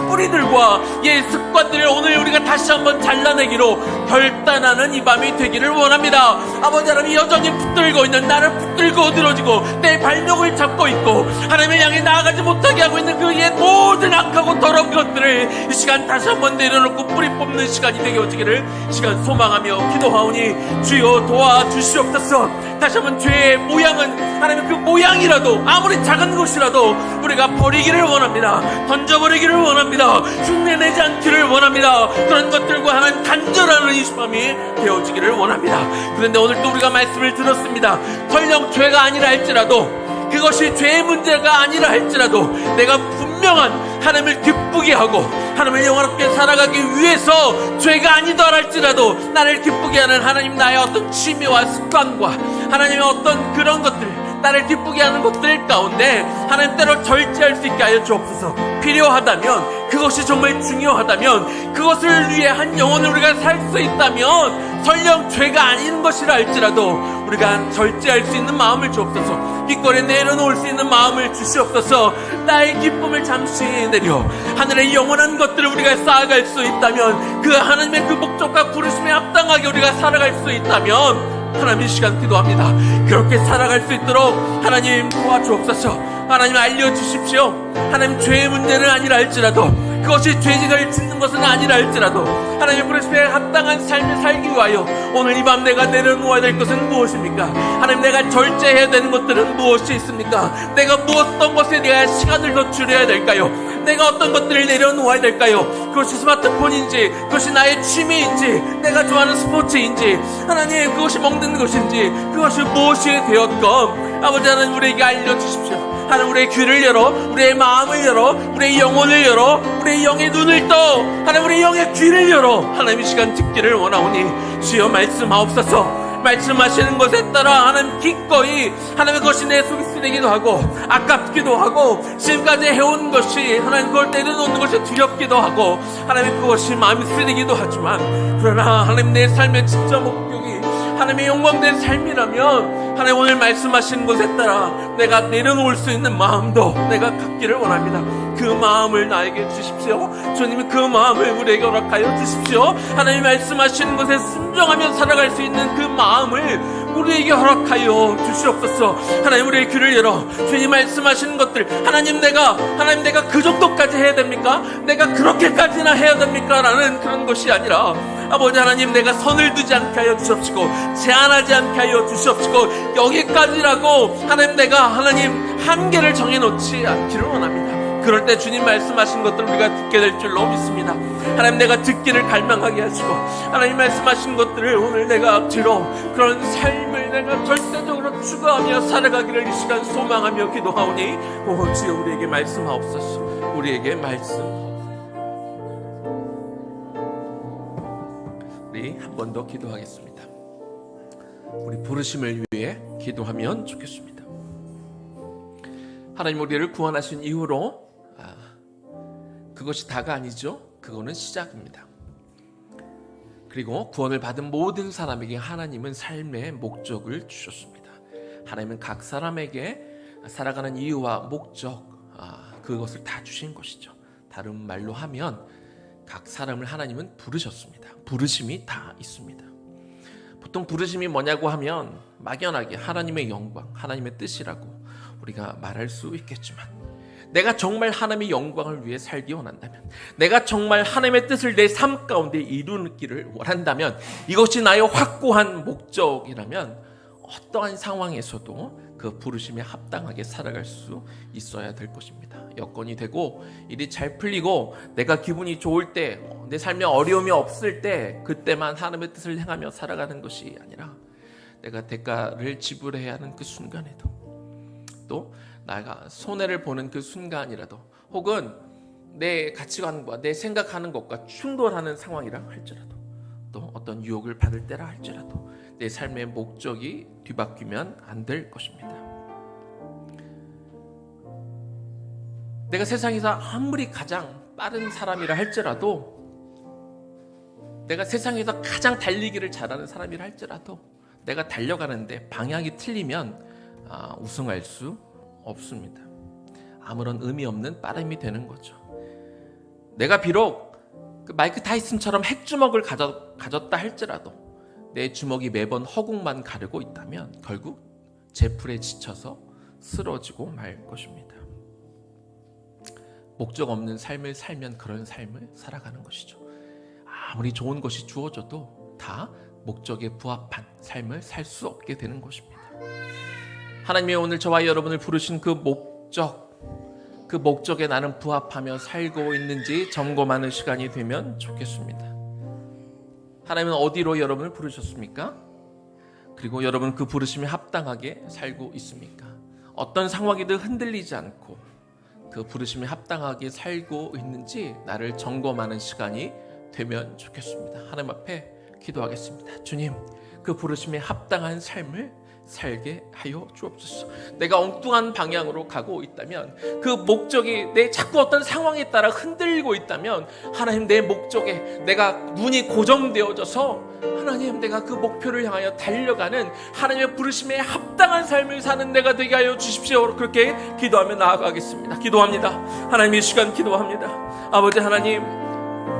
뿌리들과 옛 습관들을 오늘 우리가 다시 한번 잘라내기로 결단하는 이 밤이 되기를 원합니다. 아버지 하나님, 여전히 붙들고 있는, 나를 붙들고 늘어지고 내 발목을 잡고 있고 하나님을 향해 나아가지 못하게 하고 있는 그 옛 모든 악하고 더러운 것들을 이 시간 다시 한번 내려놓고 뿌리 뽑는 시간이 되어지기를 시간 소망하며 기도하오니 주여 도와주시옵소서. 다시 한번 죄의 모양은 하나님 그 모양이라도 아무리 작은 것이라도 우리가 버리기를 원합니다. 던져버리기를 원합니다. 흉내내지 않기를 원합니다. 그런 것들과 하나님 단절하는 이 밤이 되어지기를 원합니다. 그런데 오늘 또 우리가 말씀을 들었습니다. 설령 죄가 아니라 할지라도, 그것이 죄의 문제가 아니라 할지라도 내가 분명한 하나님을 기쁘게 하고 하나님을 영원롭게 살아가기 위해서 죄가 아니더라 할지라도 나를 기쁘게 하는 하나님 나의 어떤 취미와 습관과 하나님의 어떤 그런 것들, 나를 기쁘게 하는 것들 가운데 하나님 때로 절제할 수 있게 하여 주옵소서. 필요하다면, 그것이 정말 중요하다면, 그것을 위해 한 영혼을 우리가 살 수 있다면 설령 죄가 아닌 것이라 할지라도 우리가 절제할 수 있는 마음을 주옵소서. 깃거리에 내려놓을 수 있는 마음을 주시옵소서. 나의 기쁨을 잠시 내려 하늘의 영원한 것들을 우리가 쌓아갈 수 있다면, 그 하나님의 그 목적과 부르심에 합당하게 우리가 살아갈 수 있다면 하나님 이 시간 기도합니다. 그렇게 살아갈 수 있도록 하나님 도와주옵소서. 하나님 알려주십시오. 하나님 죄의 문제는 아니라 할지라도, 그것이 죄직을 짓는 것은 아니라 할지라도 하나님의 부르심에 합당한 삶을 살기 위하여 오늘 이 밤 내가 내려놓아야 될 것은 무엇입니까? 하나님, 내가 절제해야 되는 것들은 무엇이 있습니까? 내가 어떤 것에 대한 시간을 더 줄여야 될까요? 내가 어떤 것들을 내려놓아야 될까요? 그것이 스마트폰인지, 그것이 나의 취미인지, 내가 좋아하는 스포츠인지, 하나님 그것이 먹는 것인지, 그것이 무엇이 되었건 아버지 하나님 우리에게 알려주십시오. 하나님 우리의 귀를 열어, 우리의 마음을 열어, 우리의 영혼을 열어, 우리의 영의 눈을 떠, 하나님 우리의 영의 귀를 열어 하나님 이 시간 듣기를 원하오니 주여 말씀하옵소서. 말씀하시는 것에 따라 하나님 기꺼이 하나님 그것이 내 속이 쓰리기도 하고 아깝기도 하고 지금까지 해온 것이 하나님 그걸 내려놓는 것이 두렵기도 하고 하나님 그것이 마음이 쓰리기도 하지만, 그러나 하나님 내 삶의 진짜 목적이 하나님의 영광된 삶이라면 하나님 오늘 말씀하시는 것에 따라 내가 내려놓을 수 있는 마음도 내가 갖기를 원합니다. 그 마음을 나에게 주십시오. 주님이 그 마음을 우리에게 허락하여 주십시오. 하나님 말씀하시는 것에 순종하며 살아갈 수 있는 그 마음을 우리에게 허락하여 주시옵소서. 하나님 우리의 귀를 열어 주님 말씀하시는 것들, 하나님 내가 그 정도까지 해야 됩니까? 내가 그렇게까지나 해야 됩니까? 라는 그런 것이 아니라 아버지 하나님, 내가 선을 두지 않게 하여 주시옵시고 제한하지 않게 하여 주시옵시고 여기까지라고 하나님 내가 하나님 한계를 정해놓지 않기를 원합니다. 그럴 때 주님 말씀하신 것들을 우리가 듣게 될 줄로 믿습니다. 하나님 내가 듣기를 갈망하게 하시고 하나님 말씀하신 것들을 오늘 내가 들어 그런 삶을 내가 절대적으로 추구하며 살아가기를 이 시간 소망하며 기도하오니 오 주여 우리에게 말씀하옵소서. 우리에게 말씀하옵소서. 우리 한 번 더 기도하겠습니다. 우리 부르심을 위해 기도하면 좋겠습니다. 하나님 우리를 구원하신 이후로 그것이 다가 아니죠. 그거는 시작입니다. 그리고 구원을 받은 모든 사람에게 하나님은 삶의 목적을 주셨습니다. 하나님은 각 사람에게 살아가는 이유와 목적, 그것을 다 주신 것이죠. 다른 말로 하면 각 사람을 하나님은 부르셨습니다. 부르심이 다 있습니다. 보통 부르심이 뭐냐고 하면 막연하게 하나님의 영광, 하나님의 뜻이라고 우리가 말할 수 있겠지만, 내가 정말 하나님의 영광을 위해 살기 원한다면, 내가 정말 하나님의 뜻을 내 삶 가운데 이루기를 원한다면, 이것이 나의 확고한 목적이라면 어떠한 상황에서도 그 부르심에 합당하게 살아갈 수 있어야 될 것입니다. 여건이 되고 일이 잘 풀리고 내가 기분이 좋을 때, 내 삶에 어려움이 없을 때, 그때만 하나님의 뜻을 행하며 살아가는 것이 아니라 내가 대가를 지불해야 하는 그 순간에도, 또 내가 손해를 보는 그 순간이라도 혹은 내 가치관과 내 생각하는 것과 충돌하는 상황이라 할지라도, 또 어떤 유혹을 받을 때라 할지라도 내 삶의 목적이 뒤바뀌면 안 될 것입니다. 내가 세상에서 아무리 가장 빠른 사람이라 할지라도, 내가 세상에서 가장 달리기를 잘하는 사람이라 할지라도 내가 달려가는데 방향이 틀리면 우승할 수 없습니다. 아무런 의미 없는 빠름이 되는 거죠. 내가 비록 그 마이크 타이슨처럼 핵주먹을 가졌다 할지라도 내 주먹이 매번 허공만 가르고 있다면 결국 제풀에 지쳐서 쓰러지고 말 것입니다. 목적 없는 삶을 살면 그런 삶을 살아가는 것이죠. 아무리 좋은 것이 주어져도 다 목적에 부합한 삶을 살 수 없게 되는 것입니다. 하나님이 오늘 저와 여러분을 부르신 그 목적에 나는 부합하며 살고 있는지 점검하는 시간이 되면 좋겠습니다. 하나님은 어디로 여러분을 부르셨습니까? 그리고 여러분 그 부르심에 합당하게 살고 있습니까? 어떤 상황이든 흔들리지 않고 그 부르심에 합당하게 살고 있는지 나를 점검하는 시간이 되면 좋겠습니다. 하나님 앞에 기도하겠습니다. 주님, 그 부르심에 합당한 삶을 살게 하여 주옵소서. 내가 엉뚱한 방향으로 가고 있다면, 그 목적이 내 자꾸 어떤 상황에 따라 흔들리고 있다면, 하나님 내 목적에 내가 눈이 고정되어져서 하나님 내가 그 목표를 향하여 달려가는 하나님의 부르심에 합당한 삶을 사는 내가 되게 하여 주십시오. 그렇게 기도하며 나아가겠습니다. 기도합니다. 하나님 이 시간 기도합니다. 아버지 하나님,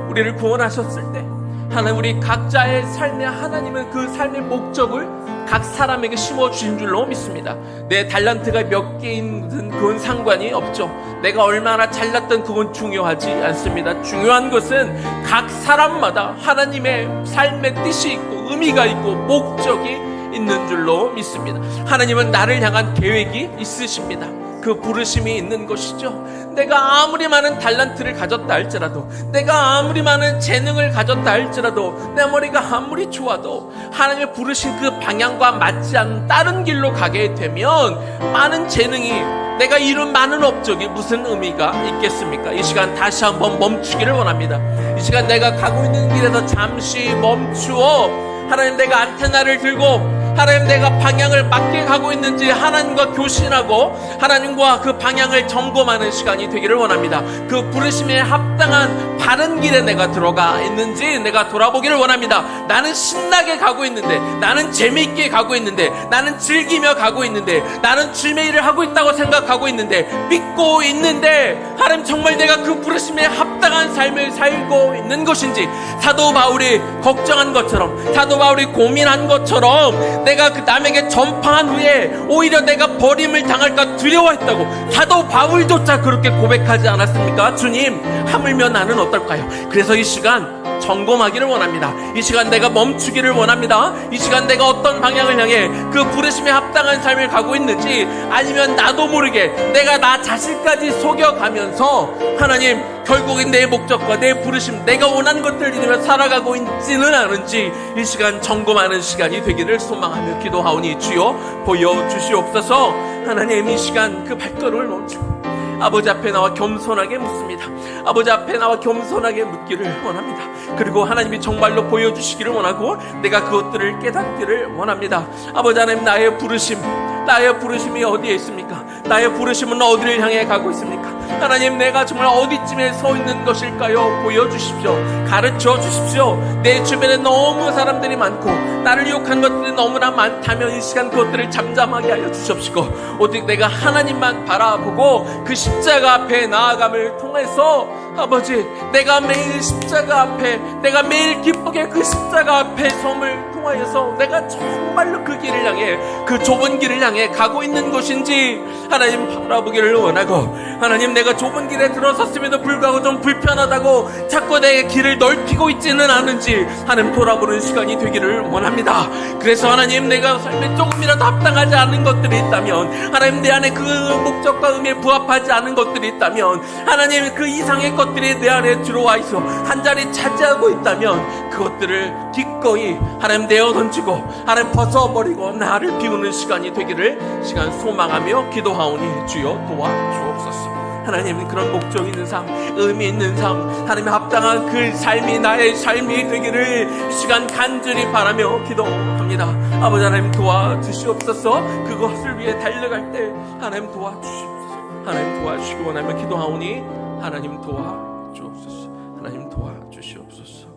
우리를 구원하셨을 때 하나님 우리 각자의 삶에 하나님은 그 삶의 목적을 각 사람에게 심어주신 줄로 믿습니다. 내 달란트가 몇 개인 그건 상관이 없죠. 내가 얼마나 잘났든 그건 중요하지 않습니다. 중요한 것은 각 사람마다 하나님의 삶의 뜻이 있고 의미가 있고 목적이 있는 줄로 믿습니다. 하나님은 나를 향한 계획이 있으십니다. 그 부르심이 있는 것이죠. 내가 아무리 많은 달란트를 가졌다 할지라도, 내가 아무리 많은 재능을 가졌다 할지라도, 내 머리가 아무리 좋아도 하나님의 부르신 그 방향과 맞지 않는 다른 길로 가게 되면 많은 재능이, 내가 이룬 많은 업적이 무슨 의미가 있겠습니까? 이 시간 다시 한번 멈추기를 원합니다. 이 시간 내가 가고 있는 길에서 잠시 멈추어 하나님 내가 안테나를 들고 하나님 내가 방향을 맞게 가고 있는지 하나님과 교신하고 하나님과 그 방향을 점검하는 시간이 되기를 원합니다. 그 부르심에 합당한 바른 길에 내가 들어가 있는지 내가 돌아보기를 원합니다. 나는 신나게 가고 있는데, 나는 재미있게 가고 있는데, 나는 즐기며 가고 있는데, 나는 주님의 일을 하고 있다고 생각하고 있는데, 믿고 있는데 하나님 정말 내가 그 부르심에 합당한 삶을 살고 있는 것인지, 사도 바울이 걱정한 것처럼, 사도 바울이 고민한 것처럼 내가 그 남에게 전파한 후에 오히려 내가 버림을 당할까 두려워했다고 사도 바울조차 그렇게 고백하지 않았습니까? 주님, 하물며 나는 어떨까요? 그래서 이 시간 점검하기를 원합니다. 이 시간 내가 멈추기를 원합니다. 이 시간 내가 어떤 방향을 향해 그 부르심에 합당한 삶을 가고 있는지, 아니면 나도 모르게 내가 나 자신까지 속여가면서 하나님 결국엔 내 목적과 내 부르심, 내가 원하는 것들을 이루며 살아가고 있지는 않은지 이 시간 점검하는 시간이 되기를 소망하며 기도하오니 주여 보여주시옵소서. 하나님 이 시간 그 발걸음을 멈추고 아버지 앞에 나와 겸손하게 묻습니다. 아버지 앞에 나와 겸손하게 묻기를 원합니다. 그리고 하나님이 정말로 보여주시기를 원하고 내가 그것들을 깨닫기를 원합니다. 아버지 하나님, 나의 부르심이 어디에 있습니까? 나의 부르심은 어디를 향해 가고 있습니까? 하나님, 내가 정말 어디쯤에 서 있는 것일까요? 보여주십시오. 가르쳐 주십시오. 내 주변에 너무 사람들이 많고 나를 유혹한 것들이 너무나 많다면 이 시간 그것들을 잠잠하게 하여 주십시오. 오직 내가 하나님만 바라보고 그 십자가 앞에 나아감을 통해서 아버지, 내가 매일 십자가 앞에, 내가 매일 기쁘게 그 십자가 앞에 섬을 통하여서 내가 정말로 그 길을 향해, 그 좁은 길을 향해 가고 있는 것인지 하나님 바라보기를 원하고, 하나님 내가 좁은 길에 들어섰음에도 불구하고 좀 불편하다고 자꾸 내 길을 넓히고 있지는 않은지 하나님 돌아보는 시간이 되기를 원합니다. 그래서 하나님, 내가 삶에 조금이라도 합당하지 않은 것들이 있다면, 하나님 내 안에 그 목적과 의미에 부합하지 않은 것들이 있다면, 하나님 그 이상의 것들이 내 안에 들어와 있어 한 자리 차지하고 있다면 그것들을 기꺼이 하나님 내어 던지고 하나님 벗어버리고 나를 비우는 시간이 되기를 시간 소망하며 기도하오니 주여 도와주옵소서. 하나님 그런 목적 있는 삶, 의미 있는 삶, 하나님의 합당한 그 삶이 나의 삶이 되기를 이 시간 간절히 바라며 기도합니다. 아버지 하나님 도와주시옵소서. 그것을 위해 달려갈 때 하나님 도와주시옵소서. 하나님 도와주시기 원하며 기도하오니 하나님 도와주옵소서. 하나님 도와주시옵소서.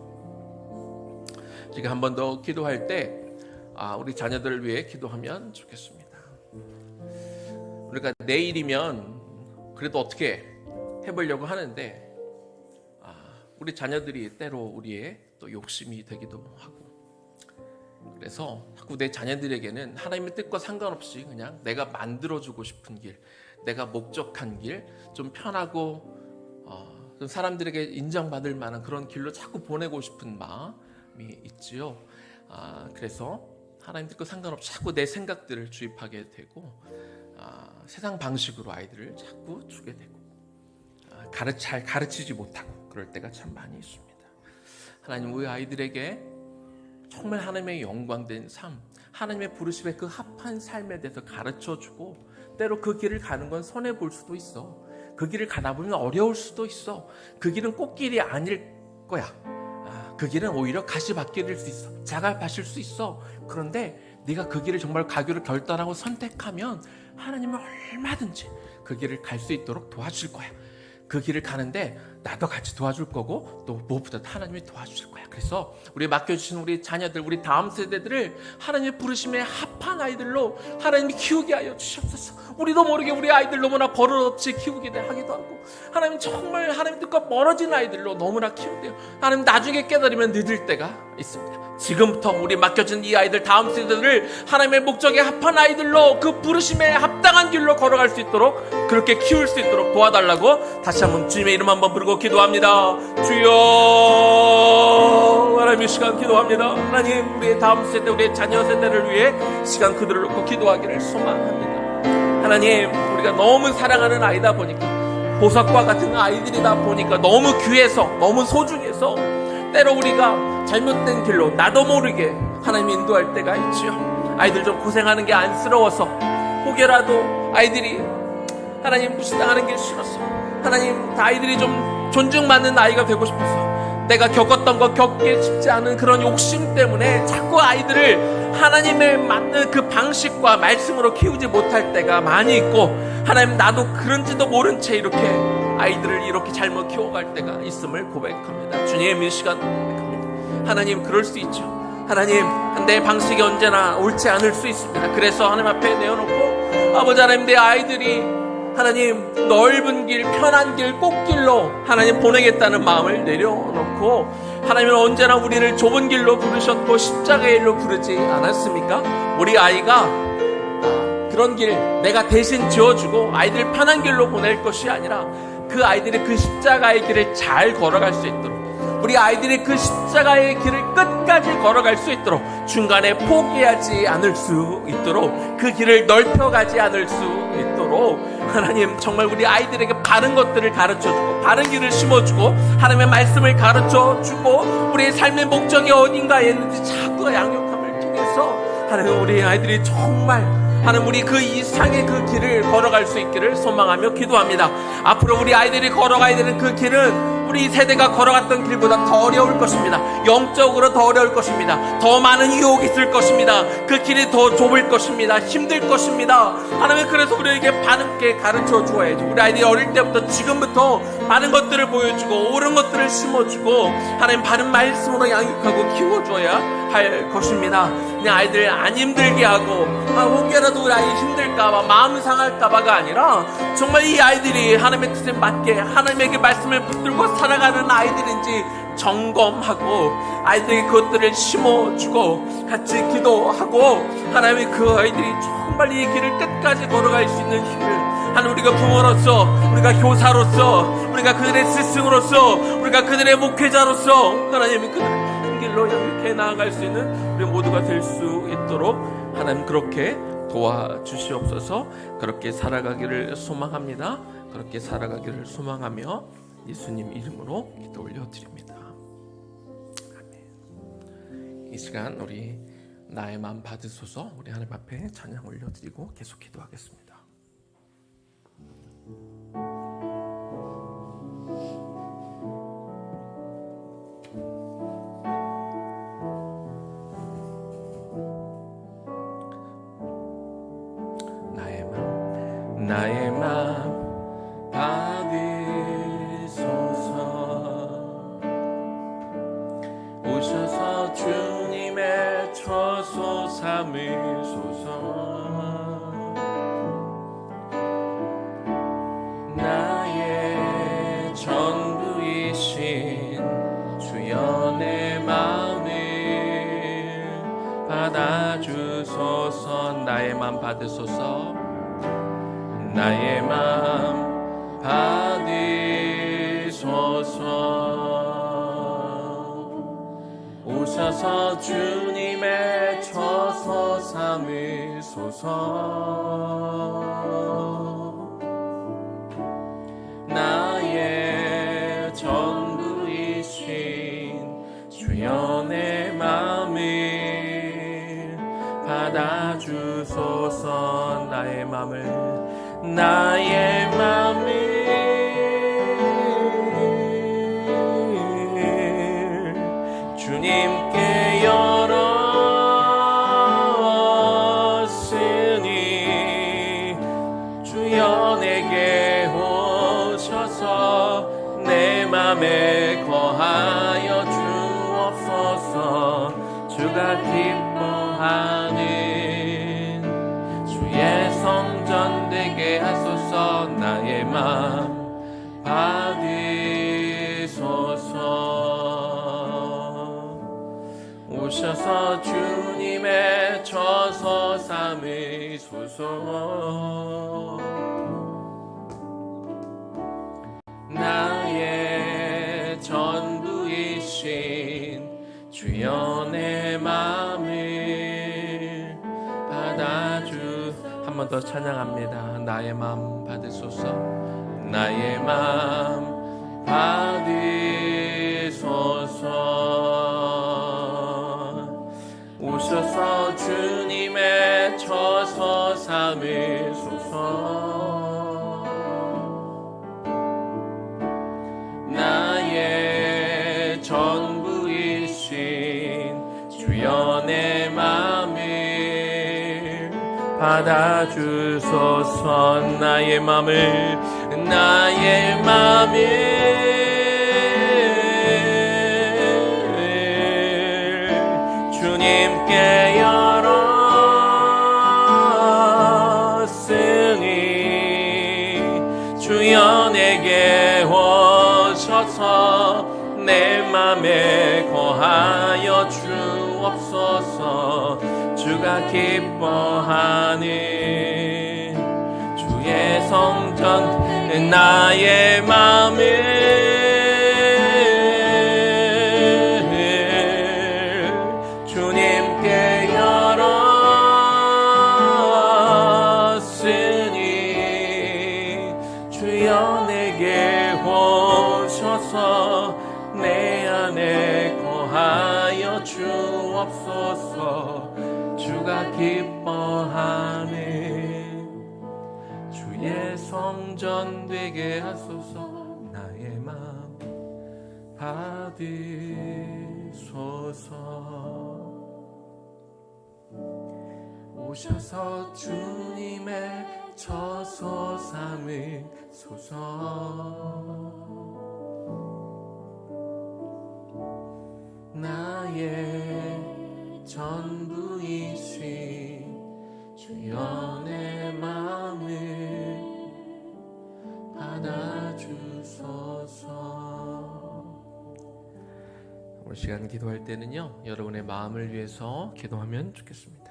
제가 한 번 더 기도할 때 우리 자녀들을 위해 기도하면 좋겠습니다. 우리가 내일이면 그래도 어떻게 해보려고 하는데 우리 자녀들이 때로 우리의 또 욕심이 되기도 하고, 그래서 자꾸 내 자녀들에게는 하나님의 뜻과 상관없이 그냥 내가 만들어주고 싶은 길, 내가 목적한 길, 좀 편하고 좀 사람들에게 인정받을 만한 그런 길로 자꾸 보내고 싶은 마음이 있지요. 그래서 하나님 뜻과 상관없이 자꾸 내 생각들을 주입하게 되고 세상 방식으로 아이들을 자꾸 주게 되고 잘 가르치지 못하고 그럴 때가 참 많이 있습니다. 하나님 우리 아이들에게 정말 하나님의 영광된 삶, 하나님의 부르심의 그 합한 삶에 대해서 가르쳐주고, 때로 그 길을 가는 건 손해볼 수도 있어. 그 길을 가다 보면 어려울 수도 있어. 그 길은 꽃길이 아닐 거야. 그 길은 오히려 가시밭길일 수 있어. 자갈밭일 수 있어. 그런데 네가 그 길을 정말 가기로 결단하고 선택하면 하나님은 얼마든지 그 길을 갈 수 있도록 도와줄 거야. 그 길을 가는데 나도 같이 도와줄 거고, 또 무엇보다 하나님이 도와주실 거야. 그래서 우리 맡겨주신 우리 자녀들, 우리 다음 세대들을 하나님의 부르심에 합한 아이들로 하나님이 키우게 하여 주시옵소서. 우리도 모르게 우리 아이들 너무나 버릇없이 키우게 하기도 하고, 하나님 정말 하나님 뜻과 멀어진 아이들로 너무나 키운대요. 하나님 나중에 깨달으면 늦을 때가 있습니다. 지금부터 우리 맡겨진 이 아이들, 다음 세대들을 하나님의 목적에 합한 아이들로 그 부르심에 합당한 길로 걸어갈 수 있도록, 그렇게 키울 수 있도록 도와달라고 다시 한번 주님의 이름 한번 부르고 기도합니다. 주여, 하나님 이 시간 기도합니다. 하나님 우리의 다음 세대, 우리의 자녀 세대를 위해 시간 그들을 놓고 기도하기를 소망합니다. 하나님 우리가 너무 사랑하는 아이다 보니까, 보석과 같은 아이들이다 보니까 너무 귀해서, 너무 소중해서 때로 우리가 잘못된 길로 나도 모르게 하나님 인도할 때가 있지요. 아이들 좀 고생하는 게 안쓰러워서, 혹여라도 아이들이 하나님 무시당하는 게 싫어서, 하나님 아이들이 좀 존중받는 아이가 되고 싶어서, 내가 겪었던 거 겪기 쉽지 않은 그런 욕심 때문에 자꾸 아이들을 하나님의 맞는 그 방식과 말씀으로 키우지 못할 때가 많이 있고, 하나님 나도 그런지도 모른 채 이렇게 아이들을 이렇게 잘못 키워갈 때가 있음을 고백합니다. 주님 이 시간 고백합니다. 하나님 그럴 수 있죠. 하나님 내 방식이 언제나 옳지 않을 수 있습니다. 그래서 하나님 앞에 내어놓고, 아버지 하나님 내 아이들이 하나님 넓은 길, 편한 길, 꽃길로 하나님 보내겠다는 마음을 내려놓고, 하나님은 언제나 우리를 좁은 길로 부르셨고 십자가의 길로 부르지 않았습니까? 우리 아이가 그런 길 내가 대신 지어주고 아이들 편한 길로 보낼 것이 아니라, 그 아이들이 그 십자가의 길을 잘 걸어갈 수 있도록, 우리 아이들이 그 십자가의 길을 끝까지 걸어갈 수 있도록, 중간에 포기하지 않을 수 있도록, 그 길을 넓혀가지 않을 수 있도록 하나님 정말 우리 아이들에게 바른 것들을 가르쳐주고, 바른 길을 심어주고, 하나님의 말씀을 가르쳐주고, 우리의 삶의 목적이 어딘가에 있는지 자꾸 양육함을 통해서 하나님 우리 아이들이 정말 하나님 우리 그 이상의 그 길을 걸어갈 수 있기를 소망하며 기도합니다. 앞으로 우리 아이들이 걸어가야 되는 그 길은 우리 세대가 걸어갔던 길보다 더 어려울 것입니다. 영적으로 더 어려울 것입니다. 더 많은 유혹이 있을 것입니다. 그 길이 더 좁을 것입니다. 힘들 것입니다. 하나님 그래서 우리에게 바르게 가르쳐 주어야죠. 우리 아이들이 어릴 때부터 지금부터 바른 것들을 보여주고 옳은 것들을 심어주고, 하나님 바른 말씀으로 양육하고 키워줘야 할 것입니다. 그냥 아이들 안 힘들게 하고 혹여라도 우리 아이 힘들까봐, 마음 상할까봐가 아니라, 정말 이 아이들이 하나님의 뜻에 맞게 하나님에게 말씀을 붙들고 살아가는 아이들인지 점검하고, 아이들이 그것들을 심어주고 같이 기도하고, 하나님이 그 아이들이 정말 이 길을 끝까지 걸어갈 수 있는 힘을, 하나님 우리가 부모로서, 우리가 교사로서, 우리가 그들의 스승으로서, 우리가 그들의 목회자로서 하나님이 그들을 한 길로 이렇게 나아갈 수 있는 우리 모두가 될 수 있도록 하나님 그렇게 도와주시옵소서. 그렇게 살아가기를 소망합니다. 그렇게 살아가기를 소망하며 예수님 이름으로 기도 올려드립니다. 아멘. 이 시간 우리 나의 마음 받으소서, 우리 하나님 앞에 찬양 올려드리고 계속 기도하겠습니다. 나의 맘 받으소서. 오셔서 주님의 처소 삼으소서. 나의 전부이신 주여 내 마음을 받아주소서. 나의 맘 받으소서. 나의 맘 받으소서. 오셔서 주님의 처소 삼으소서. 나의 전부이신 주여 내 마음을 받아주소서. 나의 맘을 주님께 열었으니 주여 내게 오셔서 내 맘에 거하여 주옵소서. 주가 기뻐하는 주의 성전 되게 하소서. 나의 맘 받으소서. 오셔서 주님의 처소 삼으소서. 나의 전부이신 주여 내 맘을 받아주. 한 번 더 찬양합니다. 나의 맘 받으소서. 나의 맘 받으소서. 오셔서 주님의 처소 삼으소서. 나의 전부이신 주여 내 맘을 받아주소서. 나의 맘을 주님께 열었으니 주여 내게 오셔서 내 맘에 거하여 주옵소서. 주가 기뻐하는 주의 성전 나의 맘을 주님께 열었으니 주여 내게 오셔서 내 안에 거하여 주옵소서. 주가 기뻐하는 주의 성전 되게 하소서. 나의 맘 받으소서. 오셔서 주님의 처소 삼으소서. 나의 전부이신 주여 내 맘을 받아주소서. 오늘 시간 기도할 때는요, 여러분의 마음을 위해서 기도하면 좋겠습니다.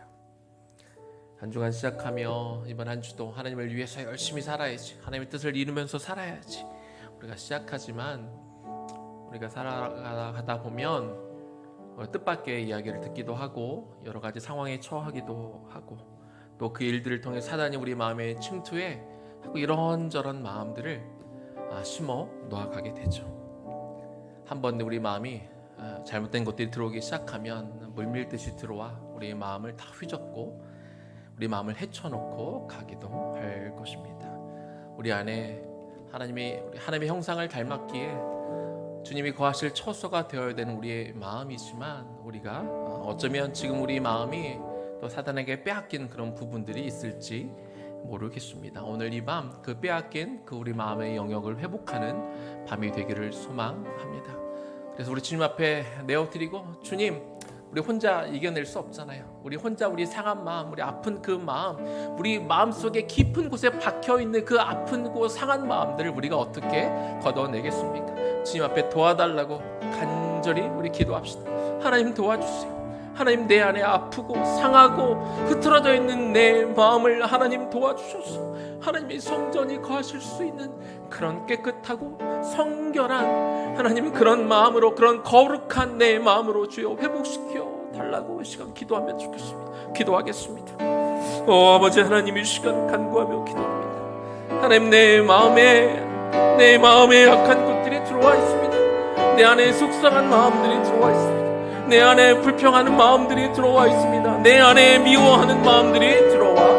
한 주간 시작하며 이번 한 주도 하나님을 위해서 열심히 살아야지, 하나님의 뜻을 이루면서 살아야지 우리가 시작하지만 우리가 살아가다 보면 뜻밖의 이야기를 듣기도 하고 여러 가지 상황에 처하기도 하고 또 그 일들을 통해 사단이 우리 마음에 침투해 하고 이런저런 마음들을 심어 놓아가게 되죠. 한번 우리 마음이 잘못된 것들이 들어오기 시작하면 물밀듯이 들어와 우리의 마음을 다 휘젓고 우리 마음을 헤쳐놓고 가기도 할 것입니다. 우리 안에 하나님의 형상을 닮았기에 주님이 거하실 처소가 되어야 되는 우리의 마음이지만 우리가 어쩌면 지금 우리 마음이 또 사단에게 빼앗긴 그런 부분들이 있을지 모르겠습니다. 오늘 이 밤 그 빼앗긴 그 우리 마음의 영역을 회복하는 밤이 되기를 소망합니다. 그래서 우리 주님 앞에 내어드리고, 주님, 우리 혼자 이겨낼 수 없잖아요. 우리 혼자 우리 상한 마음, 우리 아픈 그 마음, 우리 마음속에 깊은 곳에 박혀있는 그 아픈 곳 상한 마음들을 우리가 어떻게 걷어내겠습니까? 주님 앞에 도와달라고 간절히 우리 기도합시다. 하나님 도와주세요. 하나님, 내 안에 아프고 상하고 흐트러져 있는 내 마음을 하나님 도와주셔서 하나님의 성전이 거하실 수 있는 그런 깨끗하고 성결한 하나님 그런 마음으로, 그런 거룩한 내 마음으로 주여 회복시켜 달라고 이 시간 기도하면 좋겠습니다. 기도하겠습니다. 아버지 하나님, 이 시간 간구하며 기도합니다. 하나님, 내 마음에 약한 것들이 들어와 있습니다. 내 안에 속상한 마음들이 들어와 있습니다. 내 안에 불평하는 마음들이 들어와 있습니다. 내 안에 미워하는 마음들이 들어와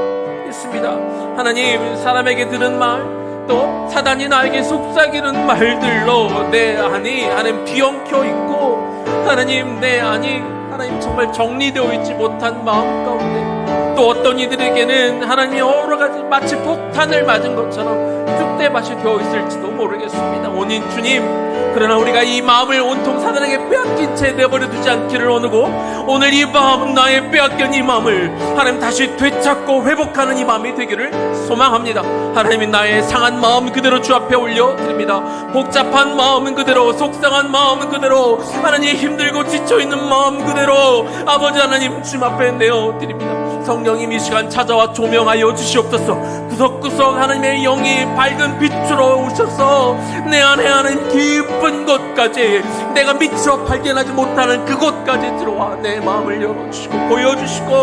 있습니다. 하나님, 사람에게 들은 말, 또 사단이 나에게 속삭이는 말들로 내 안이 하나님 비엉켜 있고, 하나님, 내 안이 하나님 정말 정리되어 있지 못한 마음 가운데, 또 어떤 이들에게는 하나님이 여러 가지 마치 폭탄을 맞은 것처럼 쑥대밭이 되어 있을지도 모르겠습니다. 오늘 주님, 그러나 우리가 이 마음을 온통 사단에게 빼앗긴 채 내버려 두지 않기를 원하고, 오늘 이 마음, 나의 빼앗긴 이 마음을 하나님 다시 되찾고 회복하는 이 마음이 되기를 소망합니다. 하나님이 나의 상한 마음 그대로 주 앞에 올려드립니다. 복잡한 마음은 그대로, 속상한 마음은 그대로, 하나님 힘들고 지쳐있는 마음 그대로 아버지 하나님 주님 앞에 내어드립니다. 성령님, 이 시간 찾아와 조명하여 주시옵소서. 구석구석 하나님의 영이 밝은 빛으로 오셔서 내 안에 하나님 깊은 곳까지, 내가 미처 발견하지 못하는 그곳까지 들어와 내 마음을 열어주시고 보여주시고,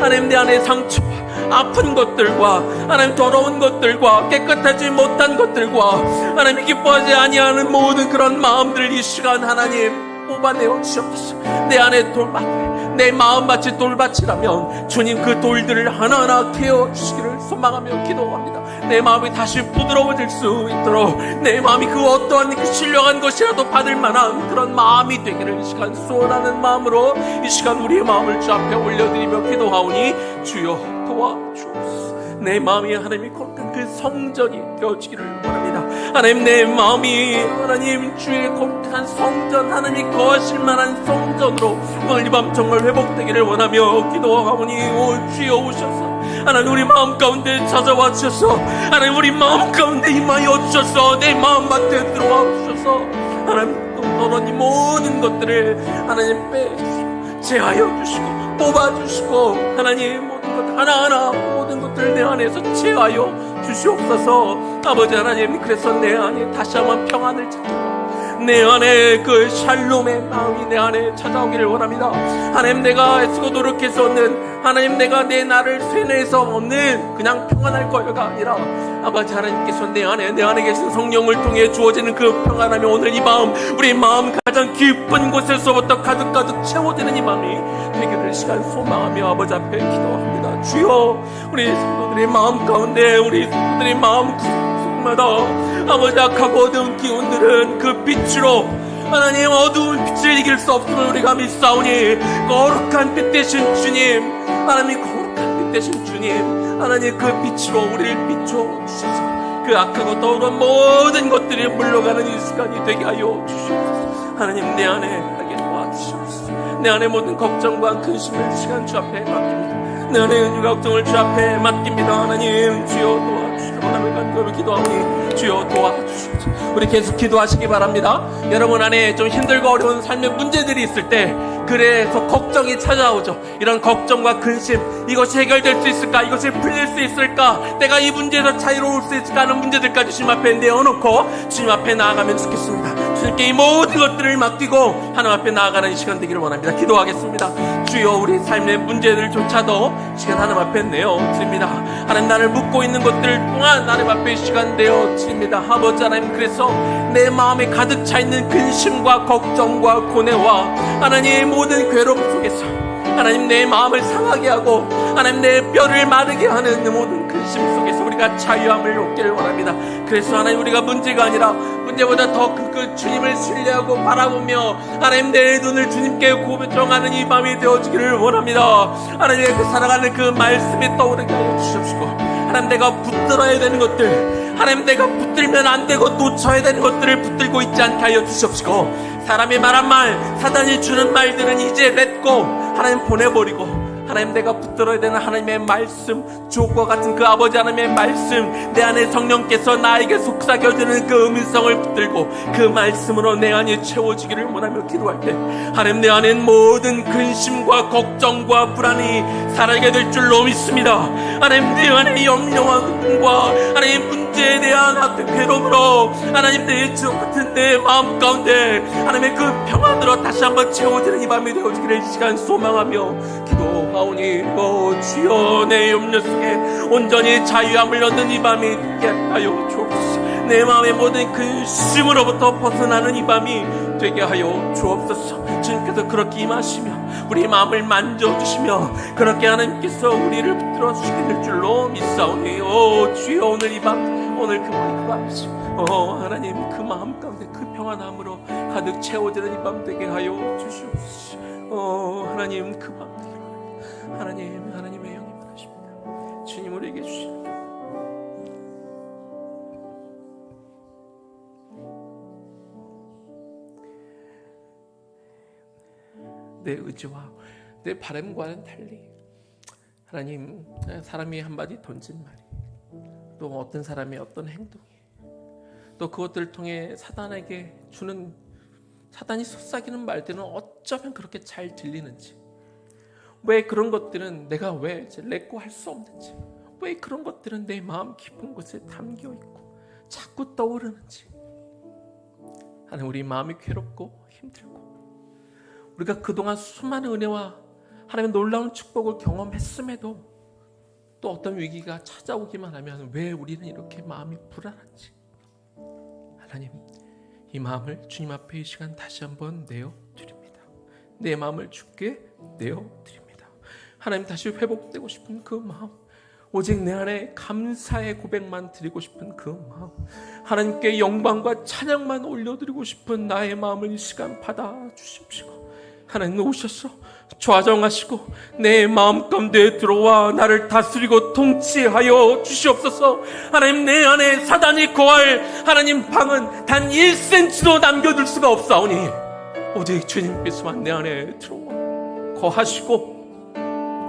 하나님 내 안에 상처, 아픈 것들과 하나님 더러운 것들과 깨끗하지 못한 것들과 하나님 기뻐하지 아니하는 모든 그런 마음들 이 시간 하나님 뽑아내어 주옵소서. 내 안에 돌밭, 내 마음밭이 돌밭이라면 주님 그 돌들을 하나하나 캐어 주시기를 소망하며 기도합니다. 내 마음이 다시 부드러워질 수 있도록, 내 마음이 그 어떠한 그 신령한 것이라도 받을 만한 그런 마음이 되기를 이 시간 소원하는 마음으로 이 시간 우리의 마음을 주 앞에 올려드리며 기도하오니 주여 도와주옵소서. 내 마음이 하나님이 거룩한 그 성전이 되어지기를 원합니다. 하나님, 내 마음이 하나님 주의 거룩한 성전, 하나님이 거하실 만한 성전으로 오늘 이 밤 정말 회복되기를 원하며 기도하오니 오 주여 오셔서 하나님 우리 마음 가운데 찾아와 주셔서, 하나님 우리 마음 가운데 임하여 주셔서 내 마음밭에 들어와 주셔서 하나님 또 너는 이 모든 것들을 하나님 빼주시고 제하여 주시고 뽑아주시고, 하나님 모든 것 하나하나 모든 것들 내 안에서 제하여 주시옵소서. 아버지 하나님, 그래서 내 안에 다시 한번 평안을 찾고 내 안에 그 샬롬의 마음이 내 안에 찾아오기를 원합니다. 하나님, 내가 애쓰고 노력해서 얻는, 하나님 내가 내 나를 쇠뇌해서 얻는 그냥 평안할 거가 아니라 아버지 하나님께서 내 안에 계신 성령을 통해 주어지는 그 평안함이 오늘 이 마음, 우리 마음 가장 깊은 곳에서부터 가득 채워지는 이 마음이 되기를 시간 소망하며 아버지 앞에 기도합니다. 주여, 우리 성도들의 마음 가운데, 우리 성도들의 마음 마다 아버지 악하고 어두운 기운들은 그 빛으로 하나님 어두운 빛을 이길 수 없음을 우리가 믿사오니, 거룩한 빛 되신 주님, 하나님 거룩한 빛 되신 주님, 하나님 그 빛으로 우리를 비춰주셔서 그 악하고 더러운 모든 것들이 물러가는 이 시간이 되게 하여 주시옵소서. 하나님 내 안에 하게 도와주시옵소서. 내 안에 모든 걱정과 근심을 시간 주 앞에 맡깁니다. 내 안에 은유 걱정을 주 앞에 맡깁니다. 하나님 주여 도와주시옵소서. 하나님의 간구를 기도하오니 주여 도와주시옵소서. 우리 계속 기도하시기 바랍니다. 여러분 안에 좀 힘들고 어려운 삶의 문제들이 있을 때, 그래서 걱정이 찾아오죠. 이런 걱정과 근심, 이것이 해결될 수 있을까? 이것이 풀릴 수 있을까? 내가 이 문제에서 자유로울 수 있을까 하는 문제들까지 주님 앞에 내어놓고 주님 앞에 나아가면 좋겠습니다. 주님께 이 모든 것들을 맡기고 하나님 앞에 나아가는 이 시간 되기를 원합니다. 기도하겠습니다. 주여, 우리 삶의 문제들조차도 시간 하나님 앞에 내어드립니다. 하나님, 나를 묻고 있는 것들 동안 하나님 앞에 시간 내어드립니다. 아버지 하나님, 그래서 내 마음에 가득 차있는 근심과 걱정과 고뇌와 하나님 모든 괴로움 속에서 하나님 내 마음을 상하게 하고 하나님 내 뼈를 마르게 하는 모든 근심 속에서 우리가 자유함을 얻기를 원합니다. 그래서 하나님, 우리가 문제가 아니라 문제보다 더 그 주님을 신뢰하고 바라보며 하나님 내 눈을 주님께 고정하는 이 밤이 되어지기를 원합니다. 하나님의 그 살아가는 그 말씀이 떠오르게 하여 주시옵시고, 하나님 내가 붙들어야 되는 것들, 하나님 내가 붙들면 안 되고 놓쳐야 되는 것들을 붙들고 있지 않게 하여 주시옵시고, 사람이 말한 말, 사단이 주는 말들은 이제 렛고 하나님 보내버리고, 하나님 내가 붙들어야 되는 하나님의 말씀, 주옥과 같은 그 아버지 하나님의 말씀, 내 안에 성령께서 나에게 속삭여주는 그 음성을 붙들고 그 말씀으로 내 안이 채워지기를 원하며 기도할 때, 하나님 내 안엔 모든 근심과 걱정과 불안이 사라지게 될 줄로 믿습니다. 하나님 내 안에 염려와 근과 하나님 문제에 대한 괴로움으로 하나님 내 주옥 같은 내 마음 가운데 하나님의 그 평안으로 다시 한번 채워지는 이 밤이 되어지기를 이 시간 소망하며 기도하오니, 주여 내 염려 속에 온전히 자유함을 얻는 이 밤이 되게 하여 주옵소서. 내 마음의 모든 근심으로부터 벗어나는 이 밤이 되게 하여 주옵소서. 주님께서 그렇게 임하시며 우리 마음을 만져주시며 그렇게 하나님께서 우리를 붙들어 주시게 될 줄로 믿사오니, 주여 오늘 이 밤, 오늘 그 마음 그 하시오. 하나님 그 마음 가운데 그 평안함으로 가득 채워지는 이 밤 되게 하여 주시옵소서. 하나님 그 마음, 하나님의 영이 원하십니다. 주님 우리에게 주시는 내 의지와 내 바람과는 달리, 하나님 사람이 한마디 던진 말이, 또 어떤 사람의 어떤 행동이, 또 그것들을 통해 사단에게 주는, 사단이 속삭이는 말들은 어쩌면 그렇게 잘 들리는지, 왜 그런 것들은 내가 왜 렛고 할 수 없는지, 왜 그런 것들은 내 마음 깊은 곳에 담겨있고 자꾸 떠오르는지, 하나님 우리 마음이 괴롭고 힘들고 우리가 그동안 수많은 은혜와 하나님의 놀라운 축복을 경험했음에도 또 어떤 위기가 찾아오기만 하면 왜 우리는 이렇게 마음이 불안한지, 하나님 이 마음을 주님 앞에 이 시간 다시 한번 내어드립니다. 내 마음을 주께 내어드립니다. 하나님 다시 회복되고 싶은 그 마음, 오직 내 안에 감사의 고백만 드리고 싶은 그 마음, 하나님께 영광과 찬양만 올려드리고 싶은 나의 마음을 이 시간 받아주십시오. 하나님 오셔서 좌정하시고 내 마음 가운데 들어와 나를 다스리고 통치하여 주시옵소서. 하나님 내 안에 사단이 거할 하나님 방은 단 1cm도 남겨둘 수가 없사오니, 오직 주님께서만 내 안에 들어와 거하시고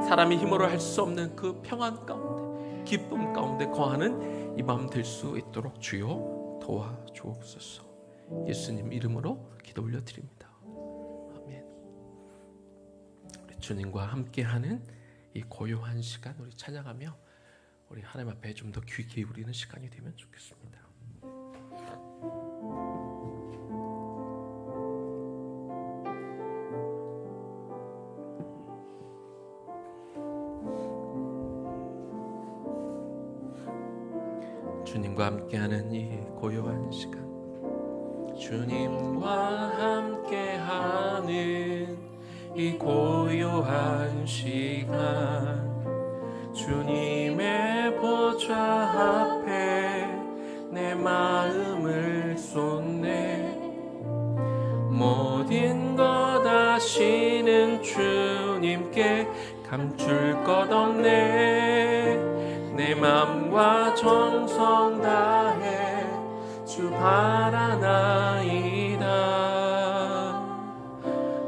사람이 힘으로 할 수 없는 그 평안 가운데, 기쁨 가운데 거하는 이 밤 될 수 있도록 주여 도와주옵소서. 예수님 이름으로 기도 올려드립니다. 아멘. 우리 주님과 함께하는 이 고요한 시간 우리 찬양하며 우리 하나님 앞에 좀 더 귀 기울이는 시간이 되면 좋겠습니다. 주님과 함께하는 이 고요한 시간, 주님과 함께하는 이 고요한 시간, 주님의 보좌 앞에 내 마음을 쏟네. 모든 것 아시는 주님께 감출 것 없네. 내 맘과 정성 다해 주 바라나이다.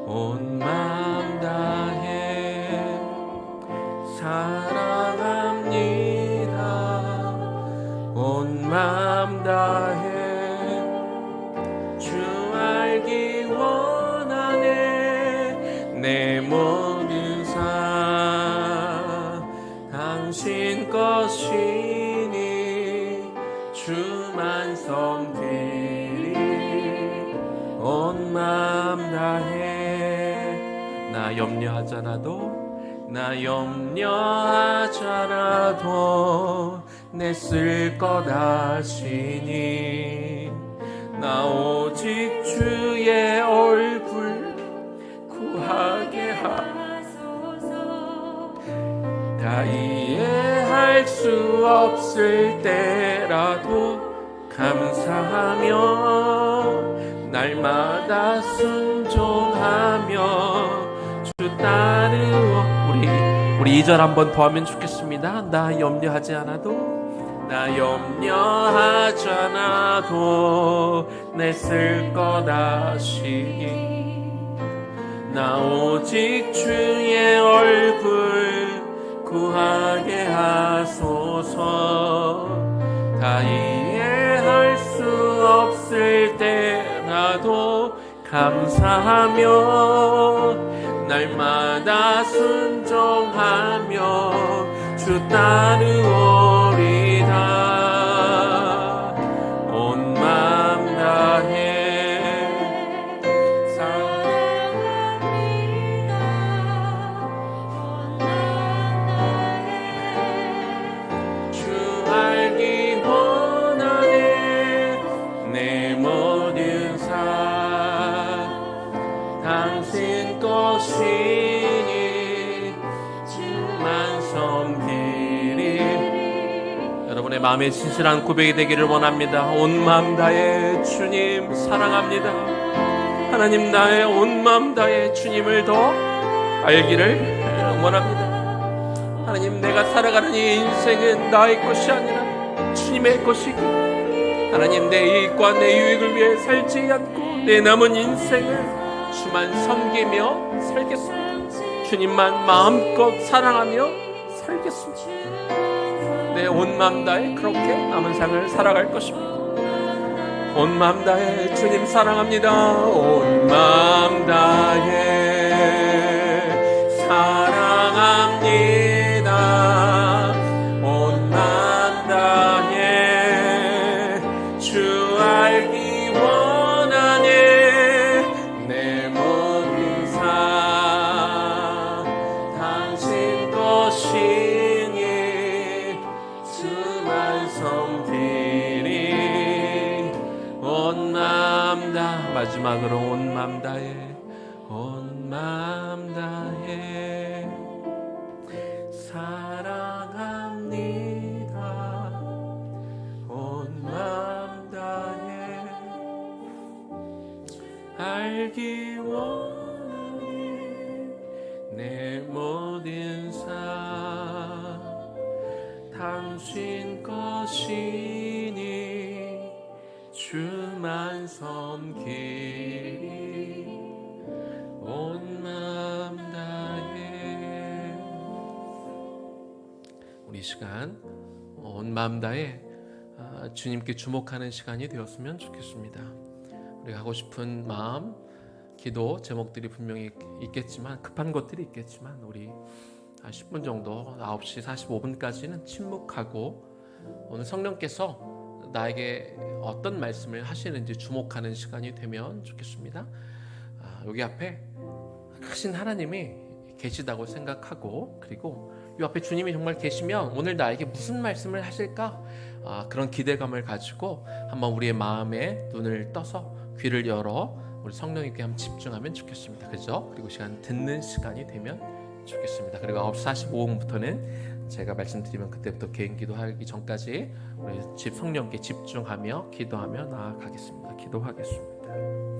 온 맘 다해 사랑합니다. 온 맘 다해 주 알기 원하네. 내 모든 삶 당신 것이니 주만 섬기리. 온 마음 다해 나 염려하잖아도, 나 염려하잖아도 내 쓸 것 아시니. 나 오직 주의 얼굴 구하게 하소서. 다 이해할 수 없을 때라도 감사하며 날마다 순종하며 주 따르어 우리 2절 한번 더 하면 좋겠습니다. 나 염려하지 않아도 나 염려하지 않아도 내 쓸 것 아시니 나 오직 주의 얼굴 구하게 하소서. 다 이해할 수 없을 때라도 감사하며 날마다 순종하며 주 따르오리다. 온 마음 다해 사랑합니다. 주 알기 원하네. 내 모든 삶 당신 것이니 주만 섬기리. 여러분의 마음에 진실한 고백이 되기를 원합니다. 온 마음 다해 주님 사랑합니다. 하나님, 나의 온 마음 다해 주님을 더 알기를 원합니다. 하나님, 내가 살아가는 이 인생은 나의 것이 아니라 주님의 것이기, 하나님, 내 이익과 내 유익을 위해 살지 않고 내 남은 인생을 주만 섬기며 살겠습니다. 주님만 마음껏 사랑하며 살겠습니다. 내 온 마음 다해 그렇게 남은 삶을 살아갈 것입니다. 온 마음 다해 주님 사랑합니다. 온 마음 다해 사랑합니다. 온 마음 다해 주 알기 원하네. 내 모든 삶 당신 것이니 주만 섬기리. 온 마음 다, 마지막으로 온 마음 다해 온 마음 다해 사랑합니다. 온 마음 다해 알기 원하네. 내 모든 삶 당신 것이니 주만 섬기리. 온 마음 다해. 우리 시간 온 마음 다해 주님께 주목하는 시간이 되었으면 좋겠습니다. 우리가 하고 싶은 마음, 기도 제목들이 분명히 있겠지만, 급한 것들이 있겠지만, 우리 10분 정도 9시 45분까지는 침묵하고 오늘 성령께서 나에게 어떤 말씀을 하시는지 주목하는 시간이 되면 좋겠습니다. 여기 앞에 크신 하나님이 계시다고 생각하고, 그리고 이 앞에 주님이 정말 계시면 오늘 나에게 무슨 말씀을 하실까, 그런 기대감을 가지고 한번 우리의 마음에 눈을 떠서 귀를 열어 우리 성령님께 한번 집중하면 좋겠습니다. 그죠? 그리고 시간 듣는 시간이 되면 좋겠습니다. 그리고 9시 45분부터는 제가 말씀드리면 그때부터 개인 기도하기 전까지 우리 집 성령께 집중하며 기도하며 나아가겠습니다. 기도하겠습니다.